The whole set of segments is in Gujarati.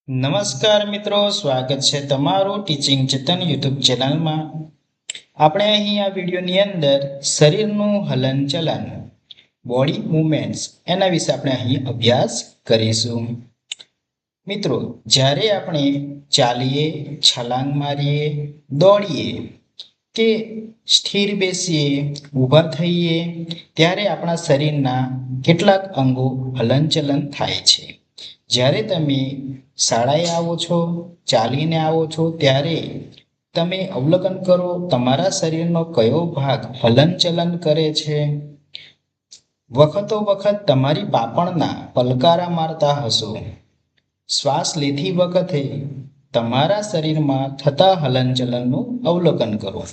નમસ્કાર મિત્રો, સ્વાગત છે તમારું ટીચિંગ ચેતન યુટ્યુબ ચેનલમાં। આપણે અહીં આ વિડીયોની અંદર શરીરનું હલનચલન, બોડી મૂવમેન્ટ્સ એના વિશે આપણે અહીં અભ્યાસ કરીશું। મિત્રો, જ્યારે આપણે ચાલીએ, છલાંગ મારીએ, દોડીએ કે સ્થિર બેસીએ, ઊભા થઈએ ત્યારે આપણા શરીરના કેટલાક અંગો હલનચલન થાય છે। જ્યારે તમે શાળાએ આવો છો, ચાલીને આવો છો ત્યારે તમે અવલોકન કરો તમારા શરીરનો કયો ભાગ હલનચલન કરે છે। વખતો વખત તમારી બાપણના પલકારા મારતા હશો। શ્વાસ લેતી વખતે તમારા શરીરમાં થતા હલનચલનનું અવલોકન કરો।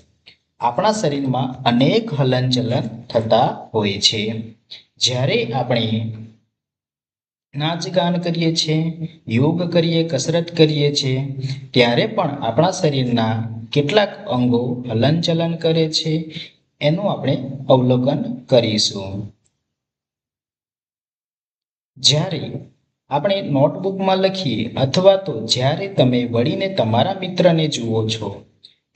આપણા શરીરમાં અનેક હલનચલન થતા હોય છે। જ્યારે આપણે નાચગાન કરીએ છીએ, યોગ કરીએ, કસરત કરીએ છીએ ત્યારે પણ આપણા શરીરના કેટલાક અંગો હલનચલન કરે છે, એનું આપણે અવલોકન કરીશું। જ્યારે આપણે નોટબુકમાં લખીએ અથવા તો જ્યારે તમે વળીને તમારા મિત્રને જુઓ છો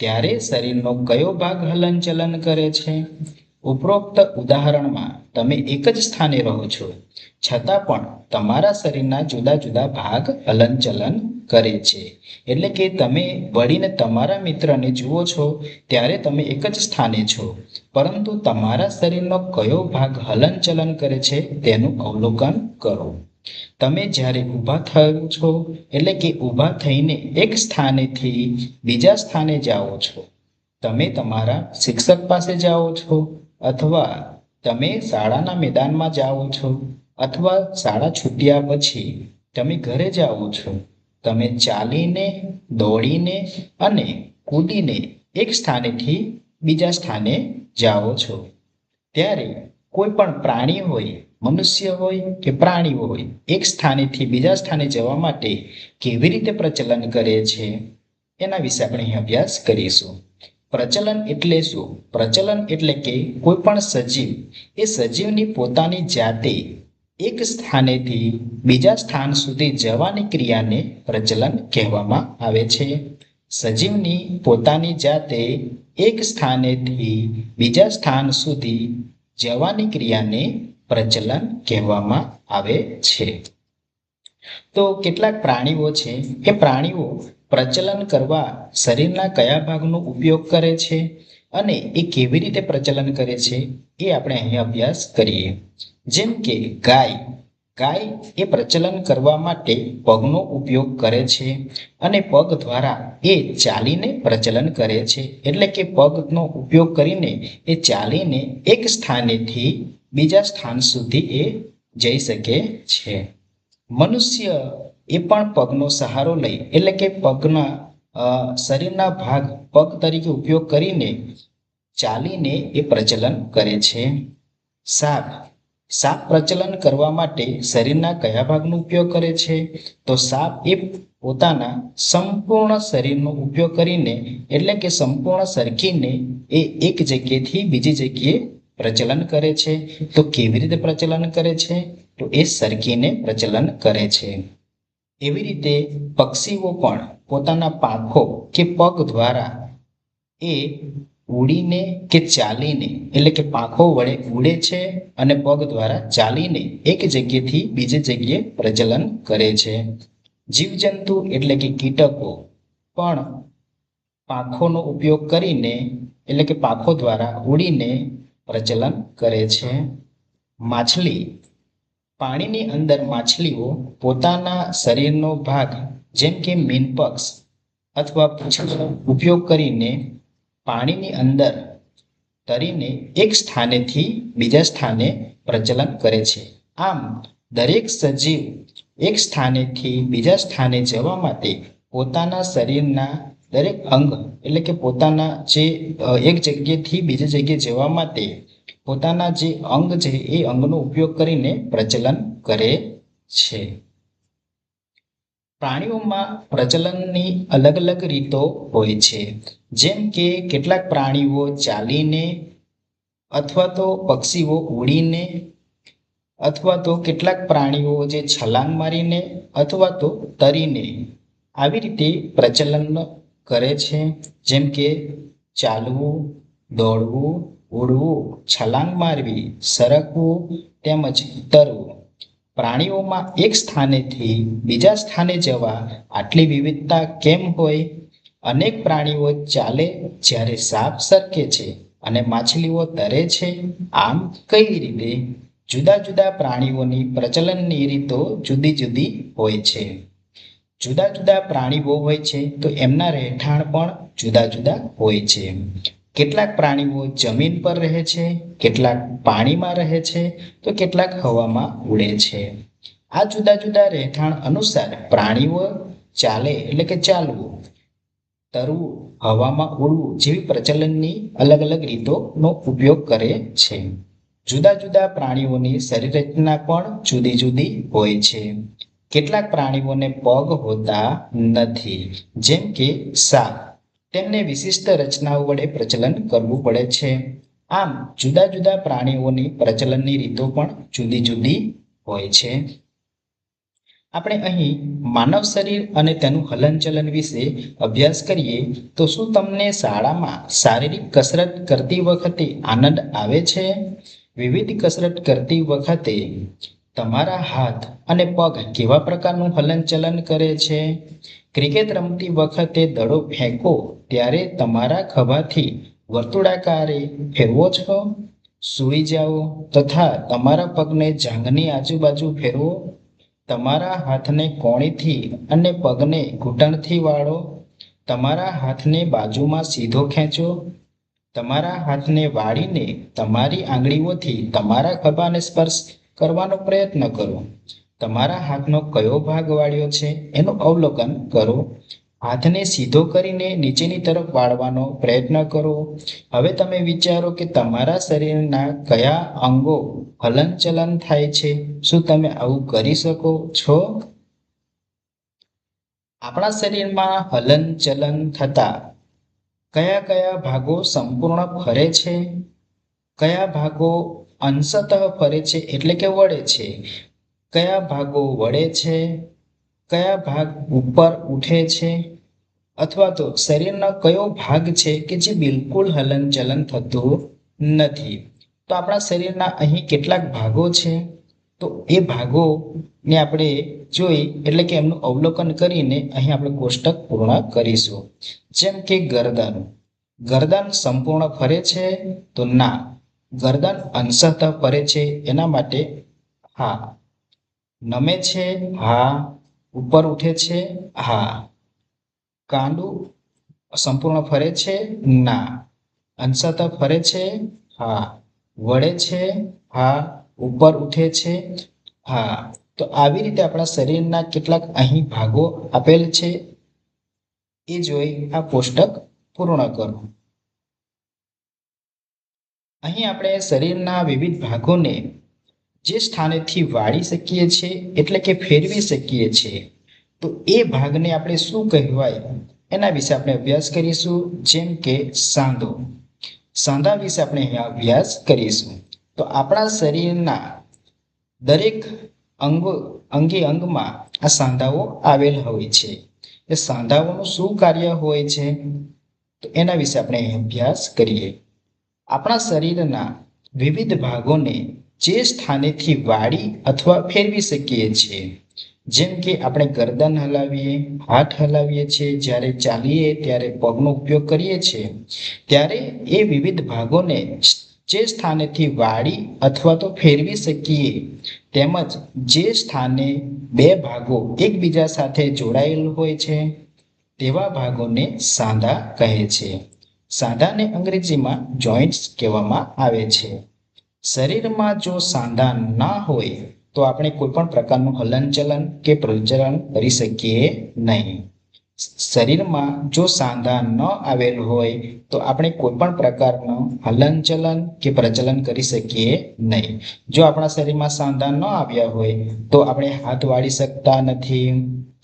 ત્યારે શરીરનો કયો ભાગ હલનચલન કરે છે। ઉપરોક્ત ઉદાહરણમાં તમે એક જ સ્થાને રહો છો, છતાં પણ તમારા શરીરના જુદા જુદા ભાગ હલનચલન કરે છે। એટલે કે તમે વળીને તમારા મિત્રને જુઓ છો ત્યારે તમે એક જ સ્થાને છો, પરંતુ તમારા શરીરનો કયો ભાગ હલનચલન કરે છે તેનું અવલોકન કરો। તમે જ્યારે ઊભા થાઓ છો એટલે કે ઊભા થઈને એક સ્થાનેથી બીજા સ્થાને જાઓ છો, તમે તમારા શિક્ષક પાસે જાઓ છો અથવા તમે શાળાના મેદાનમાં જાઓ છો અથવા શાળા છૂટ્યા પછી તમે ઘરે જાઓ છો, તમે ચાલીને, દોડીને અને કૂદીને એક સ્થાનેથી બીજા સ્થાને જાઓ છો ત્યારે કોઈ પણ પ્રાણી હોય, મનુષ્ય હોય કે પ્રાણીઓ હોય, એક સ્થાનેથી બીજા સ્થાને જવા માટે કેવી રીતે પ્રચલન કરે છે એના વિશે આપણે અહીં અભ્યાસ કરીશું। પ્રચલન એટલે શું? પ્રચલન એટલે કે કોઈ પણ સજીવ એ સજીવની પોતાની જાતે એક સ્થાનેથી બીજા સ્થાન સુધી જવાની ક્રિયાને પ્રચલન કહેવામાં આવે છે। સજીવની પોતાની જાતે એક સ્થાનેથી બીજા સ્થાન સુધી જવાની ક્રિયાને પ્રચલન કહેવામાં આવે છે। તો કેટલાક પ્રાણીઓ છે, એ પ્રાણીઓ પ્રચલન કરવા શરીરના કયા ભાગનો ઉપયોગ કરે છે અને એ કેવી રીતે પ્રચલન કરે છે એ આપણે અહીં અભ્યાસ કરીએ। જેમ કે ગાય એ પ્રચલન કરવા માટે પગનો ઉપયોગ કરે છે અને પગ દ્વારા એ ચાલીને પ્રચલન કરે છે। એટલે કે પગનો ઉપયોગ કરીને એ ચાલીને એક સ્થાનેથી બીજા સ્થાન સુધી એ જઈ શકે છે। મનુષ્ય એ પણ પગનો સહારો લઈ એટલે કે પગના શરીરના ભાગ પગ તરીકે ઉપયોગ કરીને ચાલીને એ પ્રચલન કરે છે। સાપ પ્રચલન કરવા માટે શરીરના કયા ભાગનો ઉપયોગ કરે છે? તો સાપ એ પોતાના સંપૂર્ણ શરીરનો ઉપયોગ કરીને એટલે કે સંપૂર્ણ સરકીને એ એક જગ્યાએથી બીજી જગ્યાએ પ્રચલન કરે છે। તો કેવી રીતે પ્રચલન કરે છે? તો એ સરકીને પ્રચલન કરે છે। એવી રીતે પક્ષીઓ પણ પોતાના પાંખો કે પગ દ્વારા એ ઉડીને કે ચાલીને એટલે કે પાંખો વડે ઉડે છે અને પગ દ્વારા ચાલીને એક જગ્યાએથી બીજી જગ્યાએ પ્રચલન કરે છે। જીવજંતુ એટલે કે કીટકો પણ પાંખોનો ઉપયોગ કરીને એટલે કે પાંખો દ્વારા ઉડીને પ્રચલન કરે છે। માછલી, પાણીની અંદર માછલીઓ પોતાના શરીરનો ભાગ જેમ કે મીનપક્ષ અથવા પૂંછડીનો ઉપયોગ કરીને પાણીની અંદર તરીને એક સ્થાનેથી બીજા સ્થાને પ્રચલન કરે છે। આમ દરેક સજીવ એક સ્થાનેથી બીજા સ્થાને જવા માટે પોતાના શરીરના દરેક અંગ એટલે કે પોતાના જે એક જગ્યાએથી બીજી જગ્યાએ જવા માટે પોતાના જે અંગ છે એ અંગનો ઉપયોગ કરીને પ્રચલન કરે છે। પ્રાણીઓમાં પ્રચલનની અલગ અલગ રીતો હોય છે। જેમ કે કેટલાક પ્રાણીઓ ચાલીને અથવા તો પક્ષીઓ ઉડીને અથવા તો કેટલાક પ્રાણીઓ જે છલાંગ મારીને અથવા તો તરીને આવી રીતે પ્રચલન કરે છે, જેમ કે ચાલવું, દોડવું, ઉડવું, છલાંગ મારવી, સરકવું તેમજ તરવું. પ્રાણીઓમાં એક સ્થાનેથી બીજા સ્થાને જવા આટલી વિવિધતા કેમ હોય? અનેક પ્રાણીઓ ચાલે જ્યારે સાપ સરકે છે અને માછલીઓ તરે છે. આમ કઈ રીતે? જુદા જુદા પ્રાણીઓની પ્રચલનની રીતો જુદી જુદી હોય છે. જુદા જુદા પ્રાણીઓ હોય છે તો એમના રહેઠાણ પણ જુદા જુદા હોય છે. કેટલાક પ્રાણીઓ જમીન પર રહે છે, કેટલાક પાણીમાં રહે છે, તો કેટલાક હવામાં ઉડે છે. આ જુદા જુદા રહેઠાણ અનુસાર પ્રાણીઓ ચાલે એટલે કે ચાલવું, તરવું, હવામાં ઉડવું જેવી પ્રચલનની અલગ અલગ રીતોનો ઉપયોગ કરે છે. જુદા જુદા પ્રાણીઓની શરીર રચના પણ જુદી જુદી હોય છે. કેટલાક પ્રાણીઓને પગ હોતા નથી, જેમ કે સાપ. તેમને વિશિષ્ટ રચનાઓ વડે પ્રચલન કરવું પડે છે. આમ જુદા જુદા પ્રાણીઓની પ્રચલનની રીતો પણ જુદી જુદી હોય છે. આપણે અહીં માનવ શરીર અને તેનું હલનચલન વિશે અભ્યાસ કરીએ તો શું તમને શાળામાં શારીરિક કસરત કરતી વખતે આનંદ આવે છે? વિવિધ કસરત કરતી વખતે તમારા હાથ અને પગ કેવા પ્રકારનું હલનચલન કરે છે? ક્રિકેટ રમતી વખતે દડો ફેંકો ત્યારે તમારા ખભાથી વર્તુળાકારે ફેરવો છો? સૂઈ જાઓ તથા તમારા પગને જાંઘની આજુબાજુ ફેરવો. તમારા હાથને કોણીથી અને પગને ઘૂંટણથી વાળો. તમારા હાથને બાજુમાં સીધો ખેંચો. તમારા હાથને વાળીને તમારી આંગળીઓથી તમારા ખભાને સ્પર્શ કરવાનો પ્રયત્ન કરો. તમારા હાથનો કયો ભાગ વાળ્યો છે એનું અવલોકન કરો. હાથને સીધો કરીને નીચેની તરફ વાળવાનો પ્રયત્ન કરો. હવે તમે વિચારો કે તમારા શરીરના કયા અંગો હલનચલન થાય છે. શું તમે આવું કરી શકો છો? આપણા શરીરમાં હલનચલન થતા કયા કયા ભાગો સંપૂર્ણ ફરે છે? કયા ભાગો અંશતઃ ફરે છે એટલે કે વળે છે? કયા ભાગો વળે છે? કયા ભાગ ઉપર ઉઠે છે? અથવા તો શરીરનો કયો ભાગ છે કે જે બિલકુલ હલનચલન થતું નથી? તો આપણા શરીરના અહીં કેટલાક ભાગો છે, તો એ ભાગોને આપણે જોઈ એટલે કે એમનું અવલોકન કરીને અહીં આપણે કોષ્ટક પૂર્ણ કરીશું. જેમ કે ગરદન. ગરદન સંપૂર્ણ ફરે છે? તો ના. ગરદન અંશતઃ ફરે છે, એના માટે હા. નમે છે? હા. ઉપર ઉઠે છે? હા. કાંડું સંપૂર્ણ ફરે છે? ના. અંશતઃ ફરે છે? હા. વળે છે? હા. ઉપર ઉઠે છે? હા. તો આવી રીતે આપણા શરીરના કેટલાક અહીં ભાગો આપેલ છે, એ જોઈ આ કોષ્ટક પૂર્ણ કરો. અહીં આપણે શરીરના વિવિધ ભાગોને જે સ્થાનેથી વાળી શકીએ છીએ એટલે કે ફેરવી શકીએ છીએ, તો એ ભાગને આપણે શું કહેવાય એના વિશે આપણે અભ્યાસ કરીશું. જેમ કે સાંધો. સાંધા વિશે આપણે અહીંયા અભ્યાસ કરીશું. તો આપણા શરીરના દરેક અંગે અંગમાં આ સાંધાઓ આવેલ હોય છે. એ સાંધાઓનું શું કાર્ય હોય છે તો એના વિશે આપણે અભ્યાસ કરીએ. આપણા શરીરના વિવિધ ભાગોને જે સ્થાનેથી વાળી અથવા ફેરવી શકીએ છીએ, જેમ કે આપણે ગરદન હલાવીએ, હાથ હલાવીએ છીએ, જ્યારે ચાલીએ ત્યારે પગનો ઉપયોગ કરીએ છીએ, ત્યારે એ વિવિધ ભાગોને જે સ્થાનેથી વાળી અથવા તો ફેરવી શકીએ, તેમજ જે સ્થાને બે ભાગો એકબીજા સાથે જોડાયેલ હોય છે તેવા ભાગોને સાંધા કહે છે. સાંધાને અંગ્રેજીમાં જોઇન્ટ્સ કહેવામાં આવે છે. શરીરમાં જો સાંધા ના હોય તો આપણે કોઈ પણ પ્રકારનું હલનચલન કે પ્રચલન કરી શકીએ નહીં. શરીરમાં જો સાંધા ન આવેલ હોય તો આપણે કોઈ પણ પ્રકારનું હલનચલન કે પ્રચલન કરી શકીએ નહીં. જો આપણા શરીરમાં સાંધા ન આવ્યા હોય તો આપણે હાથ વાળી શકતા નથી,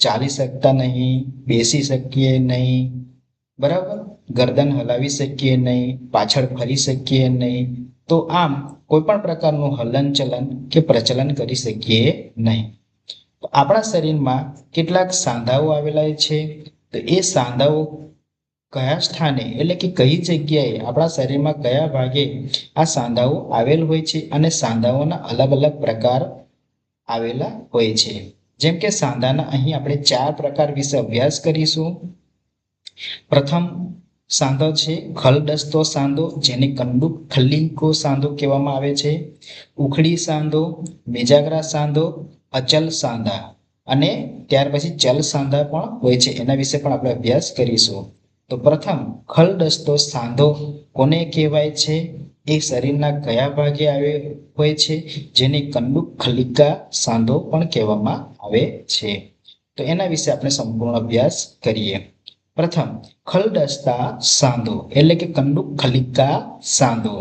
ચાલી શકતા નહીં, બેસી શકીએ નહીં, બરાબર, ગરદન હલાવી શકીએ નહીં, પાછળ ફરી શકીએ નહીં, તો આમ કોઈ પણ પ્રકારનું હલનચલન કે પ્રચલન કરી શકીએ નહીં. તો આપણા શરીરમાં કેટલાક સાંધાઓ આવેલા છે. તો એ સાંધાઓ કયા સ્થાને એટલે કે કઈ જગ્યાએ આપણા શરીરમાં કયા ભાગે આ સાંધાઓ આવેલ હોય છે અને સાંધાઓના અલગ અલગ પ્રકાર આવેલા હોય છે. જેમ કે સાંધાના અહીં આપણે 4 પ્રકાર વિશે અભ્યાસ કરીશું. પ્રથમ સાંધો છે ખલદસ્તો સાંધો, જેને કંડુક ખલ્લિકો સાંધો કહેવામાં આવે છે. ઉખડી સાંધો, મેજાગરા સાંધો, અચલ સાંધા અને ત્યાર પછી ચલ સાંધા પણ હોય છે. એના વિશે પણ આપણે અભ્યાસ કરીશું. તો પ્રથમ ખલદસ્તો સાંધો કોને કહેવાય છે? એ શરીરના કયા ભાગે આવે હોય છે? જેને કંડુક ખલિકા સાંધો પણ કહેવામાં આવે છે. તો એના વિશે આપણે સંપૂર્ણ અભ્યાસ કરીએ. પ્રથમ ખલદસ્તા સાંધો એટલે કે કંડુક ખલિકા સાંધો.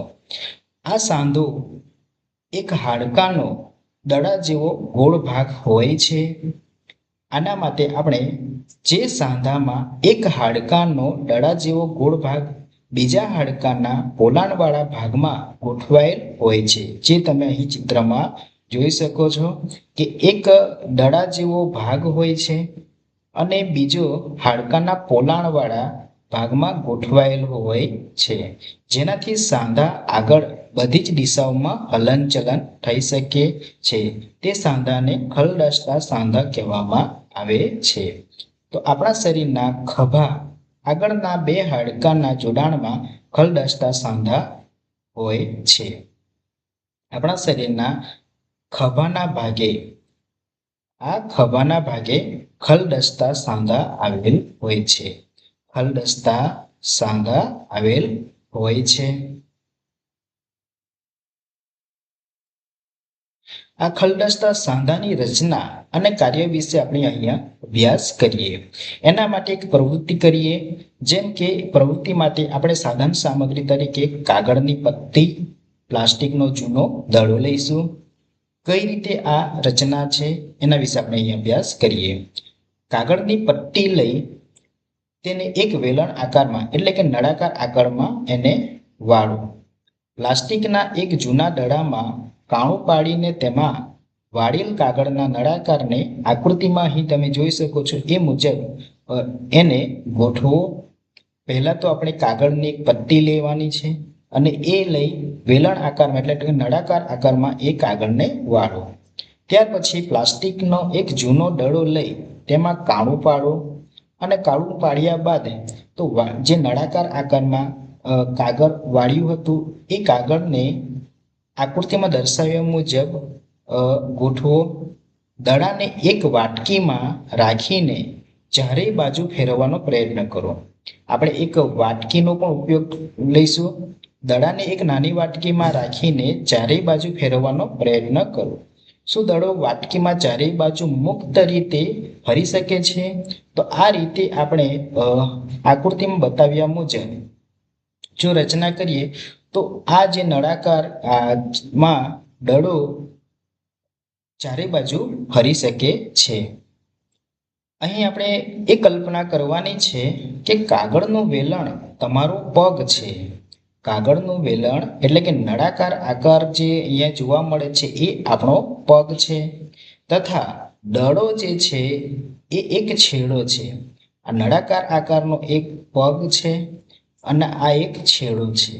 આ સાંધો એક હાડકાનો દડા જેવો ગોળ ભાગ હોય છે. આના માટે આપણે જે સાંધામાં એક હાડકાનો દડા જેવો ગોળ ભાગ બીજા હાડકાના પોલાણવાળા ભાગમાં ગોઠવાયેલ હોય છે, જે તમે અહીં ચિત્રમાં જોઈ શકો છો કે એક દડા જેવો ભાગ હોય છે અને બીજો હાડકાના પોલાણવાળા ભાગમાં ગોઠવાયેલ હોય છે, જેનાથી સાંધા આગળ બધી જ દિશાઓમાં હલનચલન થઈ શકે છે. તે સાંધાને ખલદસ્તા સાંધા કહેવામાં આવે છે. તો આપણા શરીરના ખભા આગળના 2 હાડકાના જોડાણમાં ખલદસ્તા સાંધા હોય છે. આપણા શરીરના ખભાના ભાગે ખલદસ્તા સાંધા આવેલ હોય છે. ખલદસ્તા સાંધા આવેલ હોય છે. આ ખલદસ્તા સાંધાની રચના અને કાર્ય વિશે આપણે અહીંયા અભ્યાસ કરીએ. એના માટે એક પ્રવૃત્તિ કરીએ. જેમ કે પ્રવૃત્તિ માટે આપણે સાધન સામગ્રી તરીકે કાગળની પત્તી, પ્લાસ્ટિકનો જૂનો દડો લઈશું. કઈ રીતે આ રચના છે એના વિશે આપણે અહીંયા અભ્યાસ કરીએ. કાગળની પટ્ટી લઈ તેને એક વેલણ આકારમાં એટલે કે નળાકાર આકારમાં એને વાળો. પ્લાસ્ટિકના એક જૂના દડામાં કાણું પાડીને તેમાં વાળેલ કાગળના નળાકારને આકૃતિમાં અહીં તમે જોઈ શકો છો એ મુજબ એને ગોઠવો. પહેલા તો આપણે કાગળની એક પટ્ટી લેવાની છે અને એ લઈ વેલણ આકારમાં એટલે કે નળાકાર આકારમાં એ કાગળને વાળો. ત્યાર પછી પ્લાસ્ટિકનો એક જૂનો દડો લઈ તેમાં કાણું પાડો અને કાણું પાડ્યા બાદ તો જે નળાકાર આકારમાં કાગળ વાળ્યું હતું એ કાગળને આકૃતિમાં દર્શાવ્યા મુજબ ગોઠવો. દડાને એક વાટકીમાં રાખીને ચારેય બાજુ ફેરવવાનો પ્રયત્ન કરો. આપણે એક વાટકીનો પણ ઉપયોગ લઈશું. દડાને એક નાની વાટકીમાં રાખીને ચારેય બાજુ ફેરવવાનો પ્રયત્ન કરો. શું દડો વાટકીમાં ચારેય બાજુ મુક્ત રીતે ફરી શકે છે? તો આ રીતે આપણે આકૃતિમાં બતાવ્યા મુજબ જો રચના કરીએ તો આ જે નળાકાર માં દડો ચારે બાજુ ફરી શકે છે. અહીં આપણે એ કલ્પના કરવાની છે કે કાગળનું વેલણ તમારો પગ છે. કાગળનું વેલણ એટલે કે નળાકાર આકાર જે અહીંયા જોવા મળે છે એ આપણો પગ છે તથા દડો જે છે એ એક છેડો છે. આ નળાકાર આકારનો એક પગ છે અને આ એક છેડો છે.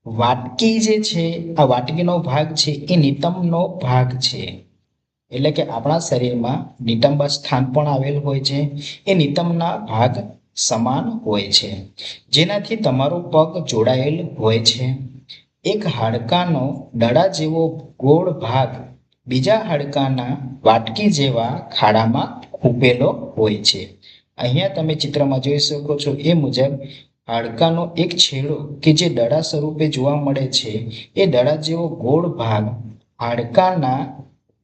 વાટકી જે છે આ વાટકીનો ભાગ છે એ નિતંબનો ભાગ છે. એટલે કે આપણા શરીરમાં નિતંબ સ્થાન પણ આવેલ હોય છે. એ નિતંબના ભાગ સમાન હોય છે, જેનાથી તમારો પગ જોડાયેલ હોય છે. એક હાડકાનો દડા જેવો ગોળ ભાગ બીજા હાડકાના વાટકી જેવા ખાડામાં ખૂંપેલો હોય છે. અહીંયા તમે ચિત્રમાં જોઈ શકો છો એ મુજબ હાડકાનો એક છેડો કે જે દડા સ્વરૂપે જોવા મળે છે એ દડા જેવો ગોળ ભાગ હાડકાના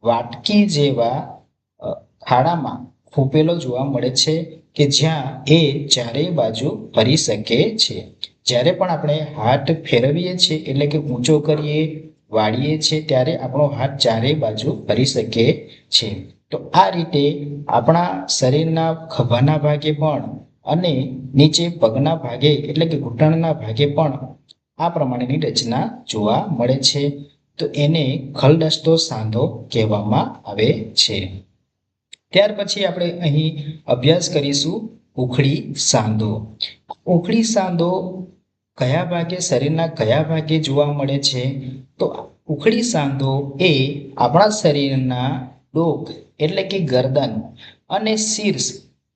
વાટકી જેવા ખાડામાં ખૂંપેલો જોવા મળે છે કે જ્યાં એ ચારેય બાજુ ફરી શકે છે. જ્યારે પણ આપણે હાથ ફેરવીએ છીએ એટલે કે ઊંચો કરીએ, વાળીએ છીએ ત્યારે આપણો હાથ ચારેય બાજુ ફરી શકે છે. તો આ રીતે આપણા શરીરના ખભાના ભાગે પણ અને નીચે પગના ભાગે એટલે કે ઘૂંટણના ભાગે પણ આ પ્રમાણેની રચના જોવા મળે છે. તો એને ખલદસ્તો સાંધો કહેવામાં આવે છે. ત્યાર પછી આપણે અહીં અભ્યાસ કરીશું ઉખડી સાંધો. ઉખડી સાંધો કયા ભાગે, શરીરના કયા ભાગે જોવા મળે છે? તો ઉખડી સાંધો એ આપણા શરીરના ડોક એટલે કે ગરદન અને શીર્ષ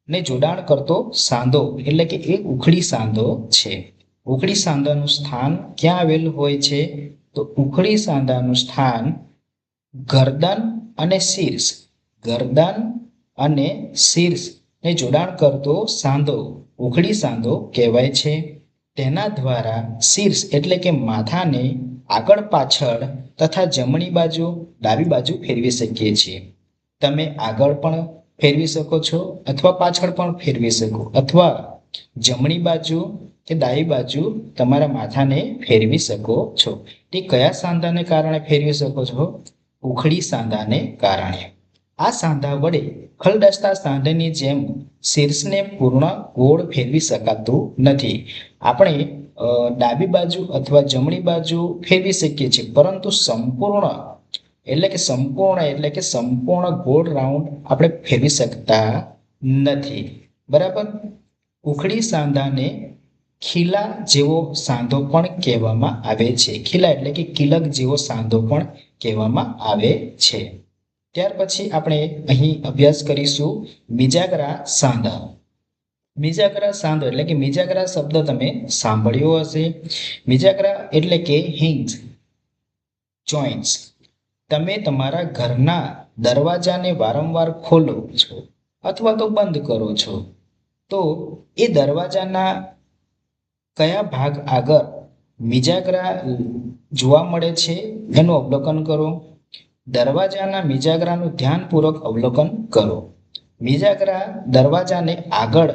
ને જોડાણ કરતો સાંધો એટલે કે એક ઉખડી સાંધો છે. ઉખડી સાંધાનું સ્થાન ક્યાં આવેલું હોય છે? તો ઉખડી સાંધાનું સ્થાન ગરદન અને શીર્ષ, ગરદન અને શીર્ષ ને જોડાણ કરતો સાંધો ઉખડી સાંધો કહેવાય છે. તેના દ્વારા શીર્ષ એટલે કે માથાને આગળ પાછળ તથા જમણી બાજુ ડાબી બાજુ ફેરવી શકીએ છીએ. તમે આગળ પણ ફેરવી શકો છો અથવા પાછળ પણ ફેરવી શકો, અથવા જમણી બાજુ કે ડાબી બાજુ તમારા માથાને ફેરવી શકો છો. તે કયા સાંધાને કારણે ફેરવી શકો છો? ઉખડી સાંધાને કારણે. આ સાંધા વડે ખલદસ્તા સાંધાની જેમ શીર્ષને પૂર્ણ ગોળ ફેરવી શકાતું નથી. આપણે ડાબી બાજુ અથવા જમણી બાજુ ફેરવી શકીએ છીએ, પરંતુ સંપૂર્ણ ગોળ રાઉન્ડ આપણે ફેરવી શકતા નથી. બરાબર. ઉખડી સાંધાને ખીલા જેવો સાંધો પણ કહેવામાં આવે છે. ખીલા એટલે કે કિલક જેવો સાંધો પણ કહેવામાં આવે છે. ત્યાર પછી આપણે અહીં અભ્યાસ કરીશું મિજાગરા સાંધા. મિજાગરા સાંધો એટલે કે મિજાગરા શબ્દ તમે સાંભળ્યો હશે. મિજાગરા એટલે કે હિન્જ જોઈન્ટ્સ. તમે તમારા ઘરના દરવાજાને વારંવાર ખોલો છો અથવા તો બંધ કરો છો, તો એ દરવાજાના કયા ભાગ આગળ મિજાગરા જોવા મળે છે એનું અવલોકન કરો. દરવાજાના મિજાગરાનું ધ્યાનપૂર્વક અવલોકન કરો. મિજાગરા દરવાજાને આગળ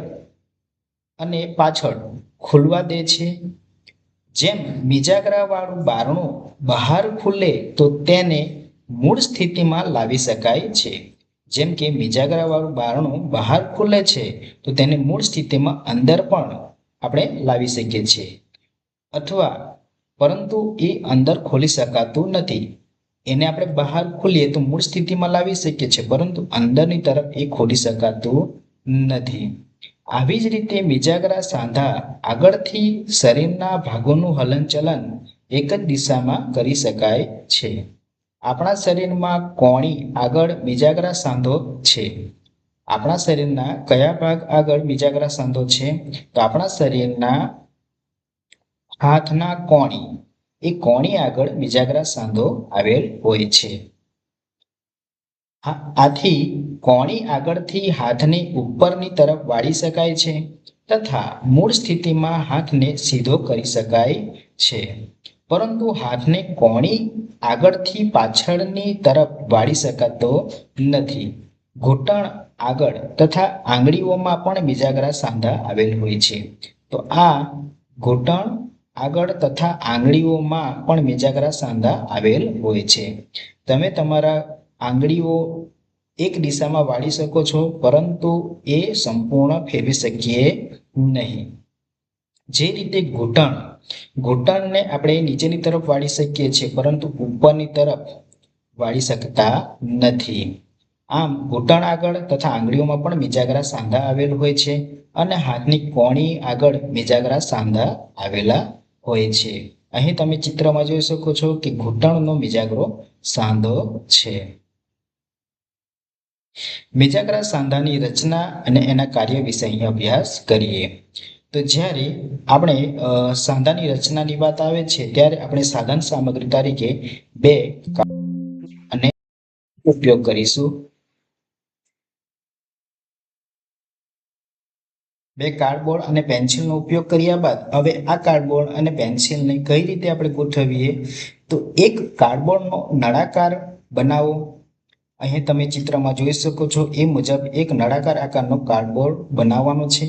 અને પાછળ ખુલવા દે છે. જેમ મિજાગરા વાળું બારણું બહાર ખુલે તો તેને મૂળ સ્થિતિમાં લાવી શકાય છે. જેમ કે મિજાગરા વાળું બારણું બહાર ખુલે છે તો તેને મૂળ સ્થિતિમાં અંદર પણ આપણે લાવી શકીએ છીએ, અથવા પરંતુ એ અંદર ખોલી શકાતું નથી. એને આપણે બહાર ખોલીએ તો મૂળ સ્થિતિમાં લાવી શકીએ છીએ, પરંતુ અંદરની તરફ એ ખોલી શકાતું નથી. આવી જ રીતે મિજાગરા સાંધા આગળથી શરીરના ભાગોનું હલનચલન એક જ દિશામાં કરી શકાય છે. આપણા શરીરમાં કોણી આગળ મિજાગરા સાંધો છે. આપણા શરીરના કયા ભાગ આગળ મિજાગરા સાંધો છે? તો આપણા શરીરના હાથના કોણી, એ કોણી આગળ મિજાગરા સાંધો આવેલ હોય છે. આથી કોણી આગળથી હાથને ઉપરની તરફ વાળી શકાય છે તથા મૂળ સ્થિતિમાં હાથને સીધો કરી શકાય છે. પરંતુ હાથને કોણી આગળથી પાછળની તરફ વાળી શકાતો નથી. ઘૂંટણ આગળ તથા આંગળીઓમાં પણ મિજાગરા સાંધા આવેલ હોય છે. તો આ ઘૂંટણ આગળ તથા આંગળીઓમાં પણ મિજાગરા સાંધા આવેલ હોય છે. તમે તમારા આંગળીઓ એક દિશામાં વાળી શકો છો, પરંતુ એ સંપૂર્ણ ફેરવી શકીએ નહીં. જે રીતે ઘૂંટણને આપણે નીચેની તરફ વાળી શકીએ છીએ, પરંતુ ઉપરની તરફ વાળી શકતા નથી. આમ ઘૂંટણ આગળ તથા આંગળીઓમાં પણ મિજાગરા સાંધા આવેલ હોય છે અને હાથની કોણી આગળ મિજાગરા સાંધા આવેલા હોય છે. અહીં તમે ચિત્રમાં જોઈ શકો છો કે ઘૂંટણનો મિજાગરો સાંધો છે. મિજાગરા સાંધાની રચના અને એના કાર્ય વિશે અહીં અભ્યાસ કરીએ. તો જ્યારે આપણે સાંધાની રચનાની વાત આવે છે ત્યારે આપણે સાધન સામગ્રી તરીકે બે અને ઉપયોગ કરીશું. બે કાર્ડબોર્ડ અને પેન્સિલનો ઉપયોગ કર્યા બાદ હવે આ કાર્ડબોર્ડ અને પેન્સિલને કઈ રીતે આપણે ગોઠવીએ, તો એક કાર્ડબોર્ડનો નળાકાર બનાવો. અહીં તમે ચિત્રમાં જોઈ શકો છો એ મુજબ એક નળાકાર આકારનો કાર્ડબોર્ડ બનાવવાનો છે.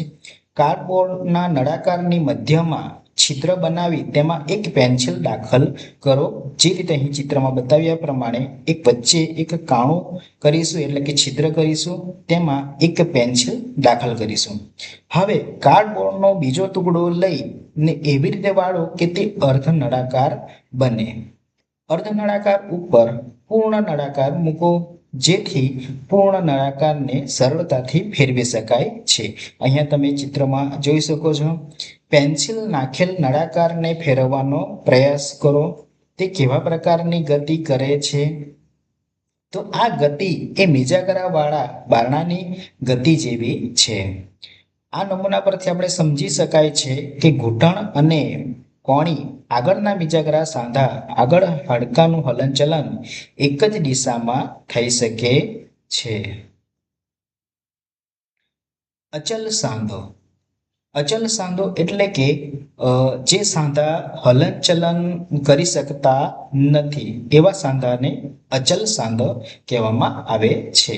કાર્ડબોર્ડના નળાકારની મધ્યમાં છિદ્ર બનાવી તેમાં એક પેન્સિલ દાખલ કરો. જે રીતે અહીં ચિત્રમાં બતાવ્યા પ્રમાણે એક વચ્ચે એક કાણું કરીશું એટલે કે છિદ્ર કરીશું, તેમાં એક પેન્સિલ દાખલ કરીશું. હવે કાર્ડબોર્ડનો બીજો ટુકડો લઈને એવી રીતે વાળો કે તે અર્ધ નળાકાર બને. અર્ધ નળાકાર ઉપર પૂર્ણ નળાકાર મૂકો, જેથી પૂર્ણ નળાકારને સરળતાથી ફેરવી શકાય છે. અહીંયા તમે ચિત્રમાં જોઈ શકો છો. પેન્સિલ નાખેલ નળાકારને ફેરવવાનો પ્રયાસ કરો. તે કેવા પ્રકારની ગતિ કરે છે? તો આ ગતિ એ મિજાગરાવાળા બારણાની ગતિ જેવી છે. આ નમૂના પરથી આપણે સમજી શકાય છે કે ઘૂંટણ અને કોણી આગળના મિજાગરા સાંધા આગળ હાડકાનું હલનચલન એક જ દિશામાં થઈ શકે છે. અચલ સાંધો. અચલ સાંધો એટલે કે જે સાંધા હલનચલન કરી શકતા નથી એવા સાંધાને અચલ સાંધો કહેવામાં આવે છે.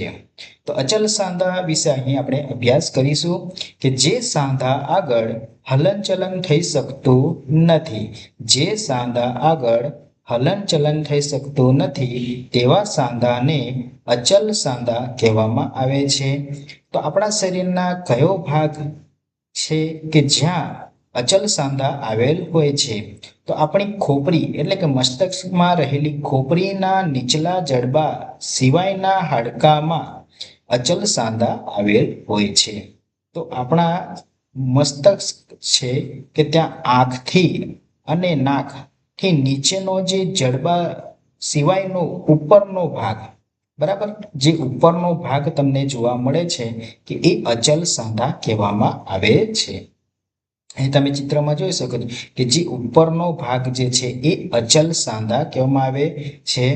તો અચલ સાંધા વિશે અહીં આપણે અભ્યાસ કરીશું કે જે સાંધા આગળ હલનચલન થઈ શકતું નથી. જે સાંધા આગળ હલનચલન થઈ શકતું નથી તેવા સાંધાને અચલ સાંધા કહેવામાં આવે છે. તો આપણા શરીરના કયો ભાગ છે કે જ્યાં અચલ સાંધા આવેલ હોય છે? તો આપણી ખોપરી એટલે કે મસ્તકમાં રહેલી ખોપરીના નીચલા જડબા સિવાયના હાડકામાં અચલ સાંધા આવેલ હોય છે. તો આપણા મસ્તક છે કે ત્યાં આંખથી અને નાકથી નીચેનો જે જડબા સિવાયનો ઉપરનો ભાગ, બરાબર, જે ઉપરનો ભાગ તમને જોવા મળે છે કે એ અચલ સાંધા કહેવામાં આવે છે. અહીં તમે ચિત્રમાં જોઈ શકો છો કે જે ઉપરનો ભાગ જે છે એ અચલ સાંધા કહેવામાં આવે છે.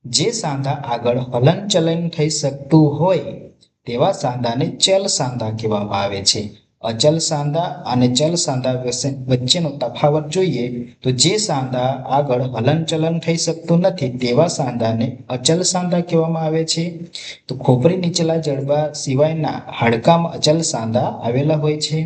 જે સાંધા આગળ હલનચલન થઈ શકતું હોય તેવા સાંધાને ચલ સાંધા કહેવામાં આવે છે. અચલ સાંધા અને ચલ સાંધા વચ્ચેનો તફાવત જોઈએ તો જે સાંધા આગળ હલનચલન થઈ શકતું નથી તેવા સાંધાને અચલ સાંધા કહેવામાં આવે છે. તો ખોપરી નીચલા જડબા સિવાયના હાડકામાં અચલ સાંધા આવેલા હોય છે.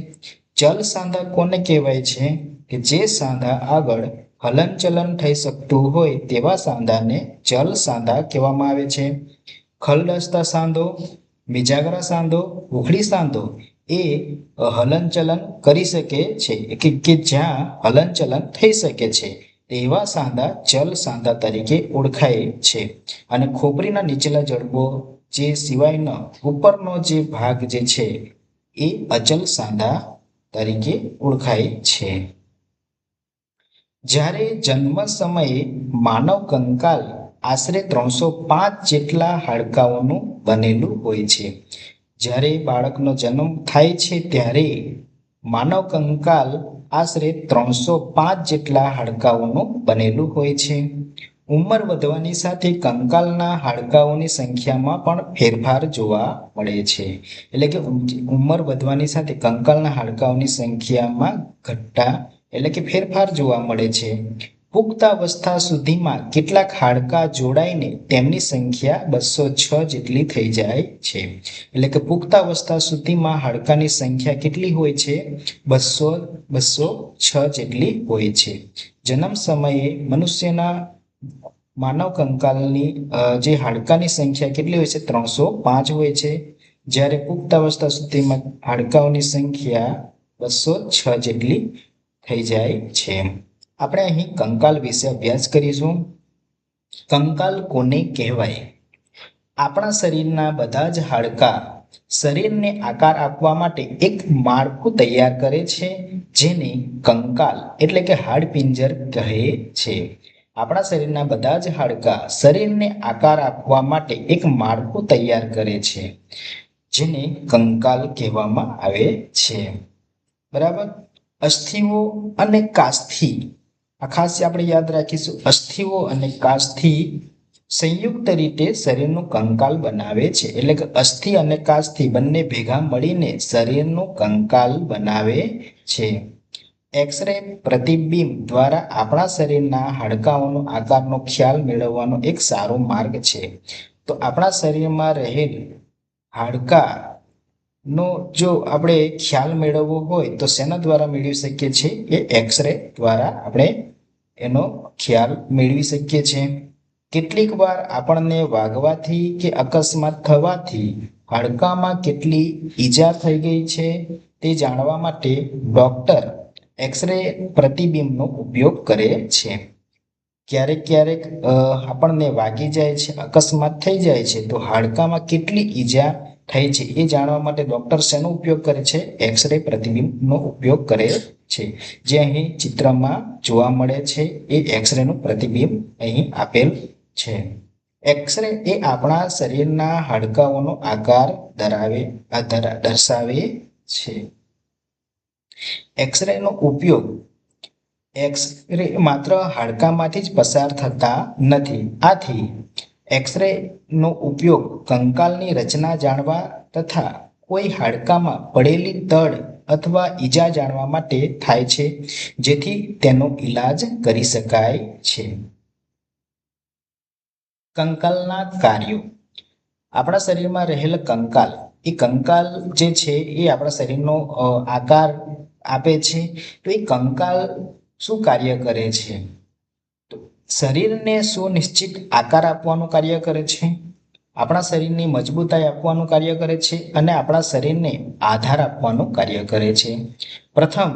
ચલ સાંધા કોને કહેવાય છે? કે જે સાંધા આગળ હલનચલન થઈ શકતું હોય તેવા સાંધાને ચલ સાંધા કહેવામાં આવે છે. ખલદસ્તા સાંધો, મિજાગરા સાંધો, ઉખડી સાંધો એ હલનચલન કરી શકે છે કે જ્યાં હલનચલન થઈ શકે છે તેવા સાંધા ચલ સાંધા તરીકે ઓળખાય છે. અને ખોપરીના નીચલા જડબો જે સિવાયનો ઉપરનો જે ભાગ જે છે એ અચલ સાંધા તરીકે ઓળખાય છે. જ્યારે જન્મ સમયે માનવ કંકાલ આશરે 305 જેટલા હાડકાઓનું બનેલું હોય છે. જ્યારે બાળકનો જન્મ થાય છે ત્યારે માનવ કંકાલ આશરે 305 જેટલા હાડકાઓનું બનેલું હોય છે. ઉંમર વધવાની સાથે કંકાલના હાડકાઓની સંખ્યામાં પણ ફેરફાર જોવા મળે છે. એટલે કે ઉંમર વધવાની સાથે કંકાલના હાડકાઓની સંખ્યામાં ઘટતા એટલે કે ફેરફાર જોવા મળે છે. પુખ્તાવસ્થા સુધીમાં કેટલાક હાડકા જોડાઈને તેમની સંખ્યા 206 જેટલી થઈ જાય છે. એટલે કે પુખ્તાવસ્થા સુધીમાં હાડકાની સંખ્યા કેટલી હોય છે? 206 જેટલી હોય છે. જન્મ સમયે મનુષ્યના માનવ કંકાલની જે હાડકાની સંખ્યા કેટલી હોય છે? 305 હોય છે. જ્યારે પુખ્તાવસ્થા સુધીમાં હાડકાઓની સંખ્યા 206 જેટલી થઈ જાય છે. આપણે અહીં કંકાલ વિશે અભ્યાસ કરીશું. કંકાલ કોને કહેવાય? આપણા શરીરના બધા જ હાડકા શરીરને આકાર આપવા માટે એક માળખું તૈયાર કરે છે જેને કંકાલ એટલે કે હાડપિંજર કહે છે. આપણા શરીરના બધા જ હાડકા શરીરને આકાર આપવા માટે એક માળખું તૈયાર કરે છે જેને કંકાલ કહેવામાં આવે છે. બરાબર. અસ્થિઓ અને કાસ્થિ, આ ખાસ આપણે યાદ રાખીશું. અસ્થિઓ અને કાસ્થિ સંયુક્ત રીતે શરીરનું કંકાલ બનાવે છે. એટલે કે અસ્થિ અને કાસ્થિ બંને ભેગા મળીને શરીરનું કંકાલ બનાવે છે. એક્સરે પ્રતિબિંબ દ્વારા આપણા શરીરના હાડકાઓનો આકારનો ખ્યાલ મેળવવાનો એક સારો માર્ગ છે. તો આપણા શરીરમાં રહેલ હાડકા નો જો આપણે ખ્યાલ મેળવવો હોય તો શેના દ્વારા મેળવી શકીએ છીએ? એ એક્સરે દ્વારા આપણે એનો ખ્યાલ મેળવી શકીએ છીએ. કેટલીક વાર આપણને વાગવાથી કે અકસ્માત થવાથી હાડકામાં કેટલી ઈજા થઈ ગઈ છે તે જાણવા માટે ડોક્ટર એક્સરે પ્રતિબિંબનો ઉપયોગ કરે છે. ક્યારેક ક્યારેક આપણને વાગી જાય છે, અકસ્માત થઈ જાય છે, તો હાડકામાં કેટલી ઈજા થઈ છે એ જાણવા માટે ડોક્ટર શેનો ઉપયોગ કરે છે? એક્સરે પ્રતિબિંબનો ઉપયોગ કરે છે. જે અહીં ચિત્રમાં જોવા મળે છે એ એક્સરેનું પ્રતિબિંબ અહીં આપેલ છે. એક્સરે એ આપણા શરીરના હાડકાઓનો આકાર દર્શાવે છે. એક્સરેનો ઉપયોગ એક્સરે માત્ર હાડકામાંથી જ પસાર થતા નથી. આથી એક્સરેનો ઉપયોગ કંકાલની રચના જાણવા તથા કોઈ હાડકામાં પડેલી તડ અથવા ઈજા જાણવા માટે થાય છે, જેથી તેનો ઈલાજ કરી શકાય છે. કંકાલના કાર્યો. આપણા શરીરમાં રહેલ કંકાલ, એ કંકાલ જે છે એ આપણા શરીરનો આકાર આપે છે. તો એ કંકાલ શું કાર્ય કરે છે? તો શરીરને સુનિશ્ચિત આકાર આપવાનું કાર્ય કરે છે, આપણા શરીરની મજબૂતાઈ આપવાનું કાર્ય કરે છે અને આપણા શરીરને આધાર આપવાનું કાર્ય કરે છે. પ્રથમ,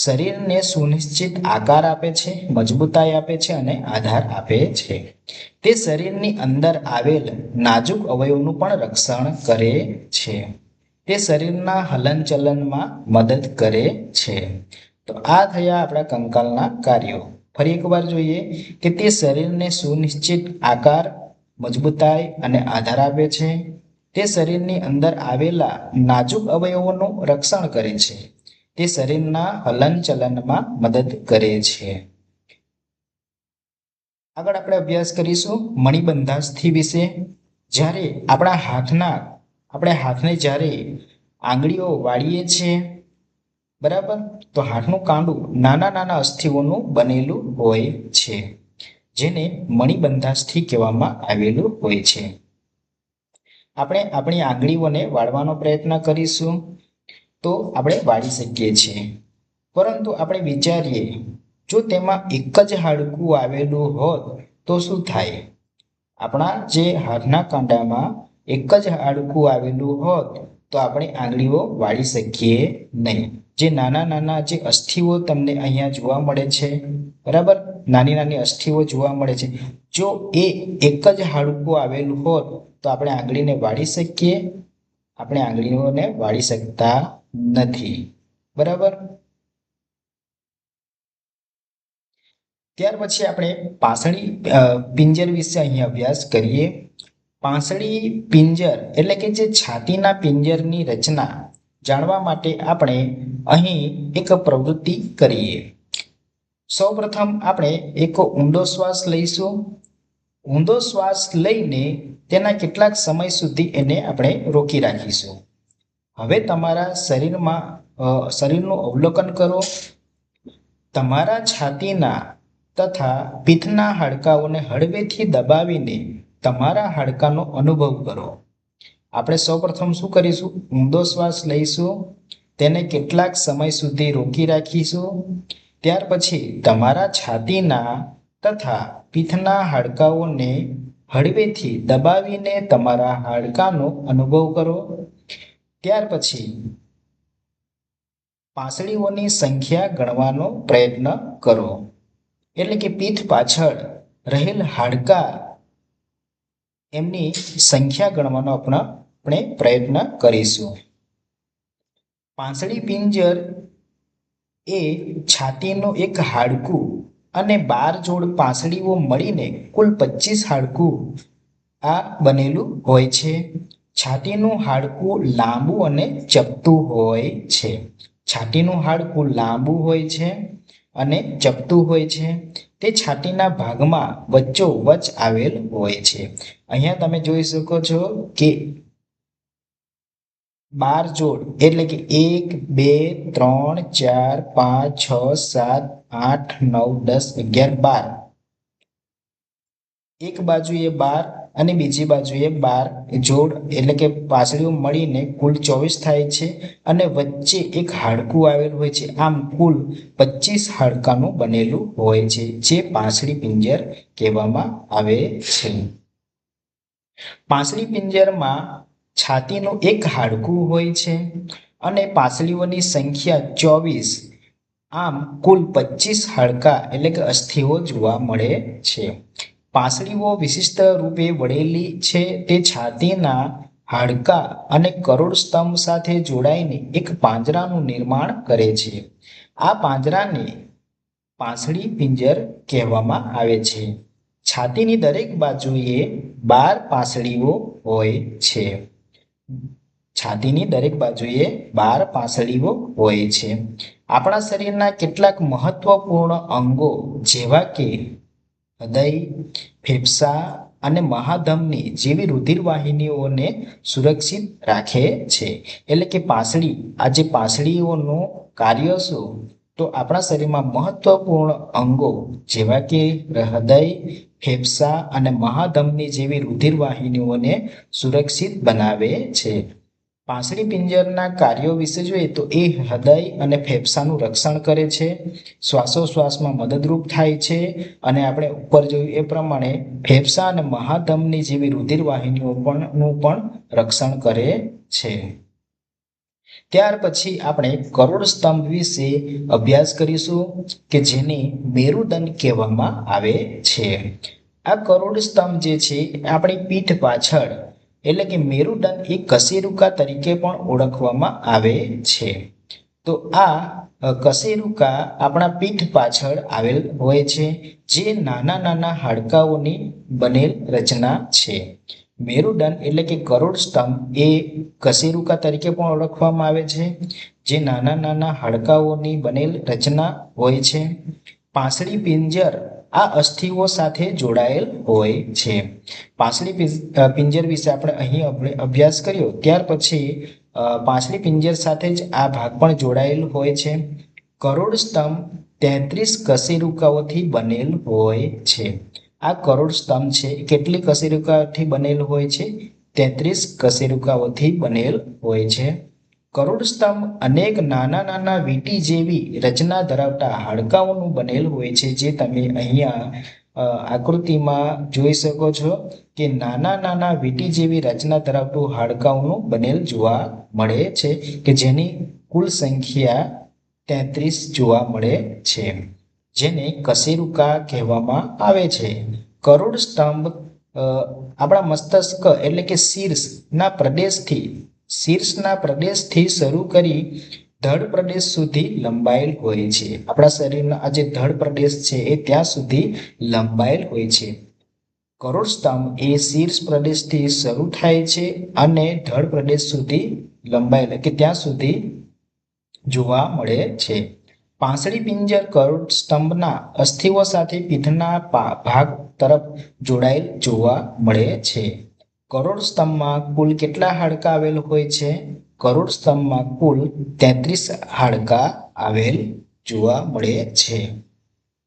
શરીરને સુનિશ્ચિત આકાર આપે છે, મજબૂતાઈ આપે છે અને આધાર આપે છે. તે શરીરની અંદર આવેલ નાજુક અવયવનું પણ રક્ષણ કરે છે. તે શરીરના હલનચલનમાં મદદ કરે છે. તો આ થયા આપણા કંકાલના કાર્યો. ફરી એકવાર જોઈએ કે તે શરીરને સુનિશ્ચિત આકાર, મજબૂતાઈ અને આધાર આપે છે. તે શરીરની અંદર આવેલા નાજુક અવયવોનું રક્ષણ કરે છે. તે શરીરના હલનચલનમાં મદદ કરે છે. આગળ આપણે અભ્યાસ કરીશું મણિબંધાસ્થિ વિશે. જ્યારે આપણે હાથને જ્યારે આંગળીઓ વાળીએ છીએ, બરાબર, તો હાથનું કાંડું નાના નાના અસ્થિઓનું બનેલું હોય છે, જેને મણિબંધાસ્થિ કહેવામાં આવેલું હોય છે. આપણે આપણી આંગળીઓને વાળવાનો પ્રયત્ન કરીશું તો આપણે વાળી શકીએ છીએ. પરંતુ આપણે વિચારીએ, જો તેમાં એક જ હાડકું આવેલું હોત તો શું થાય? આપણા જે હાથના કાંડામાં એક જ હાડકું આવેલું હોત તો આપણે આંગળીઓ વાળી શકીએ નહીં. જે નાના નાના જે અસ્થિઓ તમને અહીંયા જોવા મળે છે, બરાબર, નાની નાની અસ્થિઓ જોવા મળે છે, જો એ એક જ હાડકું આવેલું હોત તો આપણે આંગળીને વાળી શકીએ? આપણે આંગળીઓને વાળી શકતા નથી, બરાબર. ત્યાર પછી આપણે પાંસળી પિંજર વિશે અહીં અભ્યાસ કરીએ. પાંસળી પિંજર એટલે કે જે છાતીના પિંજરની રચના જાણવા માટે આપણે અહીં એક પ્રવૃત્તિ કરીએ. સૌપ્રથમ આપણે એક ઊંડો શ્વાસ લઈશું. ઊંડો શ્વાસ લઈને તેના કેટલાક સમય સુધી એને આપણે રોકી રાખીશું. હવે તમારા શરીરનું અવલોકન કરો. તમારા છાતીના તથા પીઠના હાડકાઓને હળવેથી દબાવીને તમારા હાડકાનો અનુભવ કરો. આપણે સૌપ્રથમ શું કરીશું? ઊંડો શ્વાસ લઈશું, તેને કેટલાક સમય સુધી રોકી રાખીશું. ત્યાર પછી તમારા છાતીના તથા પીઠના હાડકાઓને હળવેથી દબાવીને તમારા હાડકાનો અનુભવ કરો. ત્યાર પછી પાંસળીઓની સંખ્યા ગણવાનો પ્રયત્ન કરો. એટલે કે પીઠ પાછળ રહેલ હાડકા એમની સંખ્યા ગણવાનો આપણે પ્રયત્ન કરીશું. પાંસળી પિંજર એ છાતીનું એક હાડકું અને 12 જોડ પાંસળીઓ મળીને કુલ 25 હાડકું આ બનેલું હોય છે. છાતીનું હાડકું લાંબુ અને ચપટું હોય છે. છાતીનું હાડકું લાંબુ હોય છે અને ચપટું હોય છે. તે છાતીના ભાગમાં વચ્ચોવચ્ચ આવેલ હોય છે. અહીંયા તમે જોઈ શકો છો કે 12 જોડ એટલે કે 1 2 3 4 5 6 7 8 9 10 11 12 એક બાજુએ 12 અને બીજી બાજુએ 12 જોડ એટલે કે પાસળીઓ મળીને કુલ 24 થાય છે અને વચ્ચે એક હાડકું આવેલું હોય છે. આમ કુલ 25 હાડકાનું બનેલું હોય છે, જે પાંસળી પિંજર કહેવામાં આવે છે. પાંસળી પિંજરમાં છાતીનું એક હાડકું હોય છે અને પાંસળીઓની સંખ્યા 24. આમ કુલ 25 હાડકાં એટલે કે અસ્થિઓ જોવા મળે છે. પાંસળીઓ વિશિષ્ટ રૂપે વળેલી છે. તે છાતીના હાડકાં અને કરોડ સ્તંભ સાથે જોડાઈને એક પાંજરાનું નિર્માણ કરે છે. આ પાંજરાને પાંસળી પિંજર કહેવામાં આવે છે. છાતીની દરેક બાજુએ 12 પાંસળીઓ હોય છે. છાતીની દરેક બાજુએ 12 પાંસળીઓ હોય છે. આપણા શરીરના કેટલાક મહત્વપૂર્ણ અંગો જેવા કે હૃદય, ફેફસાં અને મહાધમની જેવી રુધિરવાહિનીઓને સુરક્ષિત રાખે છે. એટલે કે પાંસળી, આ જે પાંસળીઓનું કાર્ય શું, તો આપણા શરીરમાં મહત્વપૂર્ણ અંગો જેવા કે હૃદય, ફેફસાં અને મહાધમની જેવી રુધિરવાહિનીઓને સુરક્ષિત બનાવે છે. પાંસળી પિંજરના કાર્યો વિશે જોઈએ તો એ હૃદય અને ફેફસાનું રક્ષણ કરે છે, શ્વાસોશ્વાસમાં મદદરૂપ થાય છે અને આપણે ઉપર જોયું એ પ્રમાણે ફેફસાં અને મહાધમની જેવી રુધિરવાહિનીઓનું પણ રક્ષણ કરે છે. ત્યાર પછી આપણે કરોડ સ્તંભ વિશે અભ્યાસ કરીશું કે જેને મેરુદંડ કહેવામાં આવે છે. આ કરોડ સ્તંભ જે છે આપણી પીઠ પાછળ એટલે કે મેરુદંડ એ કશેરુકા તરીકે પણ ઓળખવામાં આવે છે. તો આ કશેરુકા આપણા પીઠ પાછળ આવેલ હોય છે, જે નાના નાના હાડકાઓની બનેલ રચના છે. મેરુદંડ એટલે કે કરોડ સ્તંભ એ કશેરુકા તરીકે પણ ઓળખવામાં આવે છે, જે નાના નાના હાડકાઓની બનેલ રચના હોય છે. પાંસળી પિંજર આ અસ્થિઓ સાથે જોડાયેલ હોય છે. પાંસળી પિંજર વિશે આપણે અભ્યાસ કર્યો. ત્યાર પછી પાંસળી પિંજર સાથે જ આ ભાગ પણ જોડાયેલ હોય છે. કરોડ સ્તંભ 33 કશેરુકાઓથી બનેલ હોય છે. આ કરોડ સ્તંભ છે કેટલી કશેરુકાઓથી બનેલ હોય છે? 33 કશેરુકાઓથી બનેલ હોય છે. કરોડ સ્તંભ અનેક નાના નાના વીંટી જેવી રચના ધરાવતા હાડકાઓનું બનેલ હોય છે, જે તમે અહીંયા આકૃતિમાં જોઈ શકો છો કે નાના નાના વીંટી જેવી રચના ધરાવતું હાડકાઓનું બનેલ જોવા મળે છે, કે જેની કુલ સંખ્યા 33 જોવા મળે છે, જેને કશેરુકા કહેવામાં આવે છે. કરોડ સ્તંભ આપણા મસ્તિષ્ક એટલે કે શીર્ષના પ્રદેશથી શરૂ કરી ધડ પ્રદેશ સુધી લંબાયેલ હોય છે. આપણા શરીરનો આ જે ધડ પ્રદેશ છે એ ત્યાં સુધી લંબાયેલ હોય છે. કરોડ સ્તંભ એ શીર્ષ પ્રદેશથી શરૂ થાય છે અને ધડ પ્રદેશ સુધી લંબાયેલ કે ત્યાં સુધી જોવા મળે છે. પાંસળી પિંજર કરોડ સ્તંભના અસ્થિઓ સાથે પીઠના ભાગ તરફ જોડાયેલ જોવા મળે છે. કરોડ સ્તંભમાં કુલ કેટલા હાડકાં આવેલ હોય છે? કરોડ સ્તંભમાં કુલ 33 હાડકાં આવેલ જોવા મળે છે.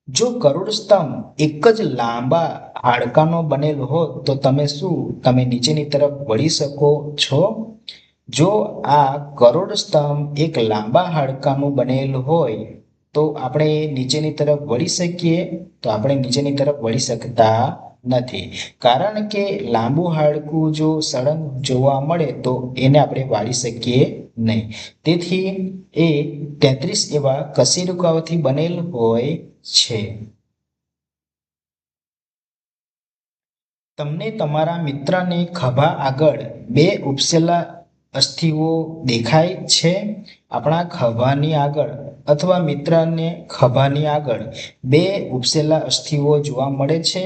જો કરોડ સ્તંભ એક જ લાંબા હાડકાનો બનેલ હોત તો તમે નીચેની તરફ વળી શકો છો? જો આ કરોડ સ્તંભ એક લાંબા હાડકાનું બનેલ હોય તો આપણે નીચેની તરફ વળી શકીએ? તો આપણે નીચેની તરફ વળી શકતા નથી, કારણ કે લાંબુ હાડકું જો સળંગ જોવા મળે તો એને આપણે વાળી શકીએ નહીં. તેથી એ 33 એવા કશેરુકાઓથી બનેલ હોય છે. તમને તમારા મિત્રને ખભા આગળ 2 ઉપસેલા અસ્થિઓ દેખાય છે? આપણા ખભાની આગળ અથવા મિત્રને ખભાની આગળ 2 ઉપસેલા અસ્થિઓ જોવા મળે છે.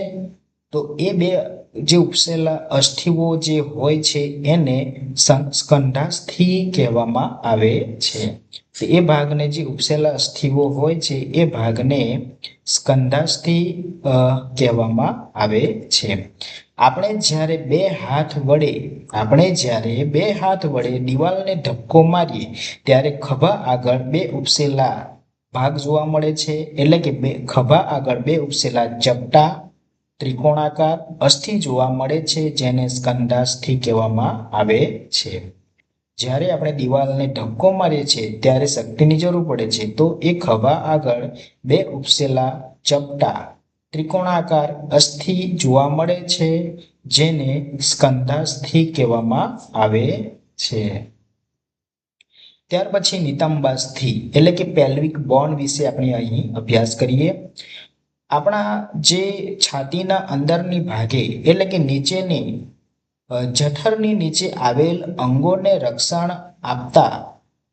તો એ 2 જે ઉપસેલા અસ્થિઓ જે હોય છે એને સ્કંધાસ્થિ કહેવામાં આવે છે. એ ભાગને જે ઉપસેલા અસ્થિઓ હોય છે એ ભાગને સ્કંધાસ્થિ કહેવામાં આવે છે. આપણે જ્યારે બે હાથ વડે દિવાલને ધક્કો મારીએ ત્યારે ખભા આગળ 2 ઉપસેલા ભાગ જોવા મળે છે, એટલે કે ખભા આગળ 2 ઉપસેલા ચપટા ત્રિકોણાકાર અસ્થિ જોવા મળે છે, જેને સ્કંધાસ્થિ કહેવામાં આવે છે. જ્યારે આપણે દિવાલને ધક્કો મારીએ છીએ ત્યારે શક્તિની જરૂર પડે છે, તો એ ખભા આગળ બે ઉપસેલા ચપટા ત્રિકોણાકાર અસ્થિ જોવા મળે છે, જેને સ્કંધાસ્થિ કહેવામાં આવે છે. ત્યાર પછી નિતંબાસ્થિ એટલે કે પેલ્વિક બોન વિશે આપણે અહીં અભ્યાસ કરીએ. આપણા જે છાતીના અંદરની ભાગે એટલે કે નીચેની જઠરની નીચે આવેલ અંગોને રક્ષણ આપતા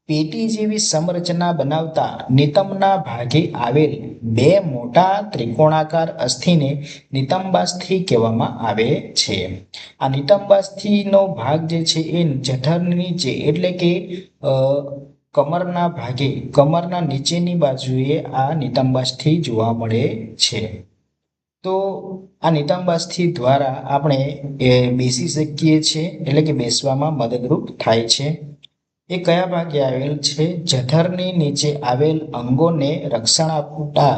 પેટી જેવી સંરચના બનાવતા નિતંબના ભાગે આવેલ બે મોટા ત્રિકોણાકાર અસ્થિને નિતંબાસ્થિ કહેવામાં આવે છે. આ નિતંબાસ્થિનો ભાગ જે છે એ જઠરની નીચે એટલે કે કમરના ભાગે, કમરના નીચેની બાજુએ આ નિતંબાસ્થિ જોવા મળે છે. તો આ નિતંબાસ્થિ દ્વારા આપણે બેસી શકીએ છીએ એટલે કે બેસવામાં મદદરૂપ થાય છે. એ કયા ભાગે આવેલ છે? જઠરની નીચે આવેલ અંગોને રક્ષણ આપતા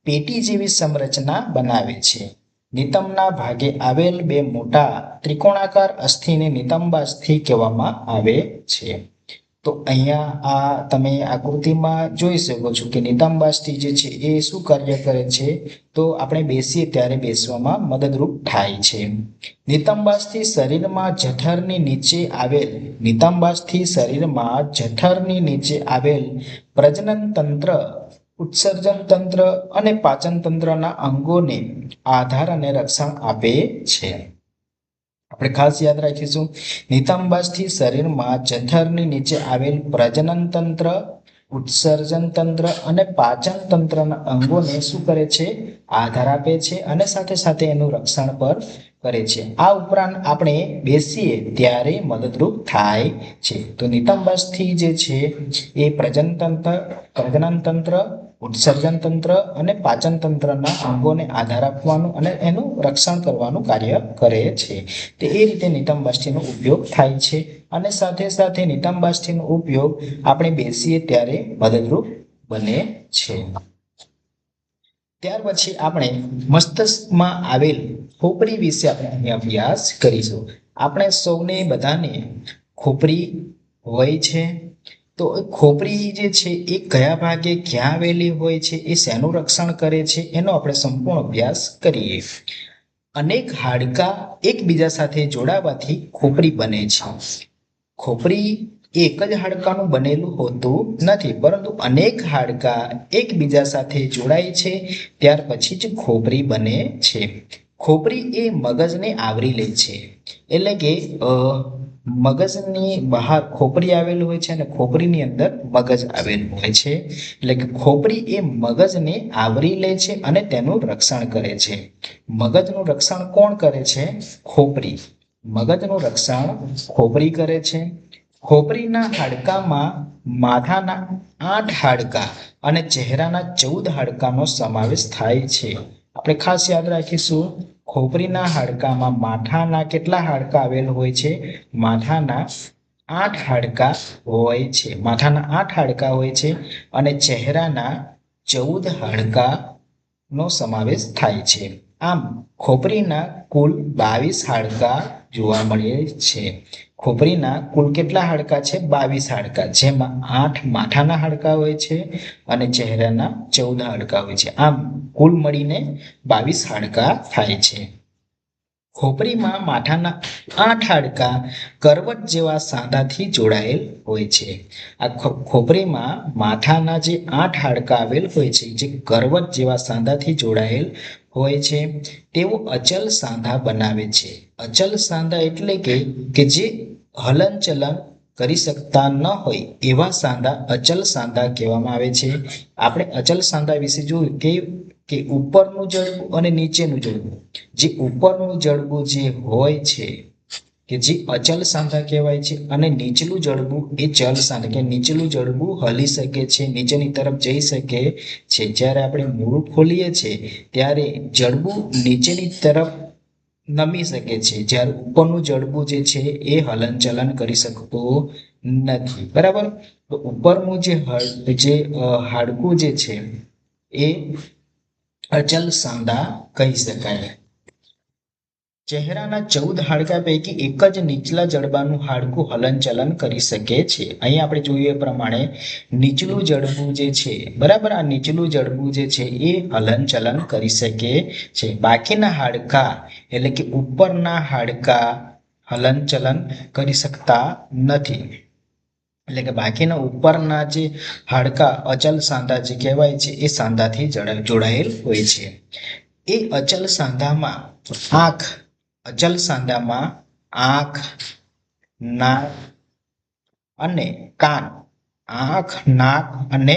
પેટી જેવી સંરચના બનાવે છે. નિતંબના ભાગે આવેલ બે મોટા ત્રિકોણાકાર અસ્થિને નિતંબાસ્થિ કહેવામાં આવે છે. તો અહીંયા આ તમે આકૃતિમાં જોઈ શકો છો કે નિતંબાસ્થિ જે છે એ શું કાર્ય કરે છે? તો આપણે બેસીએ ત્યારે બેસવામાં મદદરૂપ થાય છે. નિતંબાસ્થિ શરીરમાં જઠરની નીચે આવેલ પ્રજનન તંત્ર, ઉત્સર્જન તંત્ર અને પાચન તંત્રના અંગોને આધાર અને રક્ષણ આપે છે. આપણે ખાસ યાદ રાખીશું, નિતંબાસ્થિ શરીરમાં જઠરની નીચે આવેલ પ્રજનન તંત્ર, ઉત્સર્જન તંત્ર અને પાચન તંત્રના અંગોને શું કરે છે? આધાર આપે છે અને સાથે સાથે એનું રક્ષણ પણ કરે છે. આ ઉપરાંત આપણે બેસીએ ત્યારે મદદરૂપ થાય છે. તો નિતંબાસ્થિ જે છે એ પ્રજનન તંત્ર, ઉત્સર્જન તંત્ર અને પાચન તંત્રના અંગોને આધાર આપવાનું અને એનું રક્ષણ કરવાનું કાર્ય કરે છે. તે એ રીતે નિતંબાસ્થિનો ઉપયોગ થાય છે અને સાથે સાથે નિતંબાસ્થિનો ઉપયોગ આપણે બેસીએ ત્યારે મદદરૂપ બને છે. ત્યાર પછી આપણે મસ્તિષ્કમાં આવેલ ખોપરી વિશે આપણે અહીં અભ્યાસ કરીશું. આપણે સૌને બધાને ખોપરી હોય છે. તો ખોપરી જે છે એ કયા ભાગે ક્યાં આવેલી હોય છે, એ શેનું રક્ષણ કરે છે, એનો આપણે સંપૂર્ણ અભ્યાસ કરીએ. અનેક હાડકાં એકબીજા સાથે જોડાવાથી ખોપરી બને છે. ખોપરી એક જ હાડકાનું બનેલું હોતું નથી, પરંતુ અનેક હાડકાં એકબીજા સાથે જોડાય છે ત્યાર પછી જ ખોપરી બને છે. ખોપરી એ મગજને આવરી લે છે. એટલે કે મગજની બહાર ખોપરી આવેલું હોય છે અને ખોપરીની અંદર મગજ આવેલું હોય છે. એટલે કે ખોપરી એ મગજને આવરી લે છે અને તેનું રક્ષણ કરે છે. મગજનું રક્ષણ કોણ કરે છે? ખોપરી. મગજનું રક્ષણ ખોપરી કરે છે. ખોપરીના હાડકામાં માથાના 8 હાડકાં અને ચહેરાના 14 હાડકાંનો સમાવેશ થાય છે. આપણે ખાસ યાદ રાખીશું, ખોપરીના હાડકામાં માથાના કેટલા હાડકાં આવેલ હોય છે? માથાના 8 હાડકાં હોય છે. માથાના 8 હાડકાં હોય છે અને ચહેરાના 14 હાડકાંનો સમાવેશ થાય છે. આમ ખોપરીના કુલ 22 હાડકાં જોવા મળે છે. ખોપરીના કુલ કેટલા હાડકાં છે? 22 હાડકાં, જેમાં 8 માથાના હાડકાં હોય છે અને ચહેરાના 14 હાડકાં હોય છે. આમ કુલ મળીને 22 હાડકાં થાય છે. ખોપરીમાં માથાના 8 હાડકાં કરવટ જેવા સાંધાથી જોડાયેલ હોય છે. આ ખોપરીમાં માથાના જે 8 હાડકાં આવેલ હોય છે, જે કરવટ જેવા સાંધાથી જોડાયેલ હોય છે, તેઓ અચલ સાંધા બનાવે છે. અચલ સાંધા એટલે કે જે હલનચલન કરી શકતા ન હોય એવા સાંધા અચલ સાંધા કહેવામાં આવે છે. આપણે અચલ સાંધા વિશે જોયું કે ઉપરનું જડબું અને નીચેનું જડબું. જે ઉપરનું જડબું જે હોય છે કે જે અચલ સાંધા કહેવાય છે અને નીચલું જડબું એ ચલ સાંધા, કે નીચલું જડબું હલી શકે છે, નીચેની તરફ જઈ શકે છે. જ્યારે આપણે મોઢું ખોલીએ છીએ ત્યારે જડબું નીચેની તરફ નમી શકે છે, જ્યારે ઉપરનું જડબું જે છે એ હલનચલન કરી શકતું નથી. બરાબર. તો ઉપરનું જે હાડકું જે છે એ અચલ સાંધા કહી શકાય. ચહેરાના 14 હાડકા પૈકી એક જ નીચલા જડબાનું હાડકું હલનચલન કરી શકે છે. અહીં આપણે જોઈએ એ પ્રમાણે નીચલું જડબું જે છે, બરાબર, આ નીચલું જડબું જે છે એ હલનચલન કરી શકે છે. બાકીના હાડકા એટલે કે ઉપરના હાડકા હલનચલન કરી શકતા નથી. એટલે કે બાકીના ઉપરના જે હાડકા અચલ સાંધા જે કહેવાય છે એ સાંધાથી જોડાયેલ હોય છે. એ અચલ સાંધામાં આંખ, નાક અને કાન, આંખ, નાક અને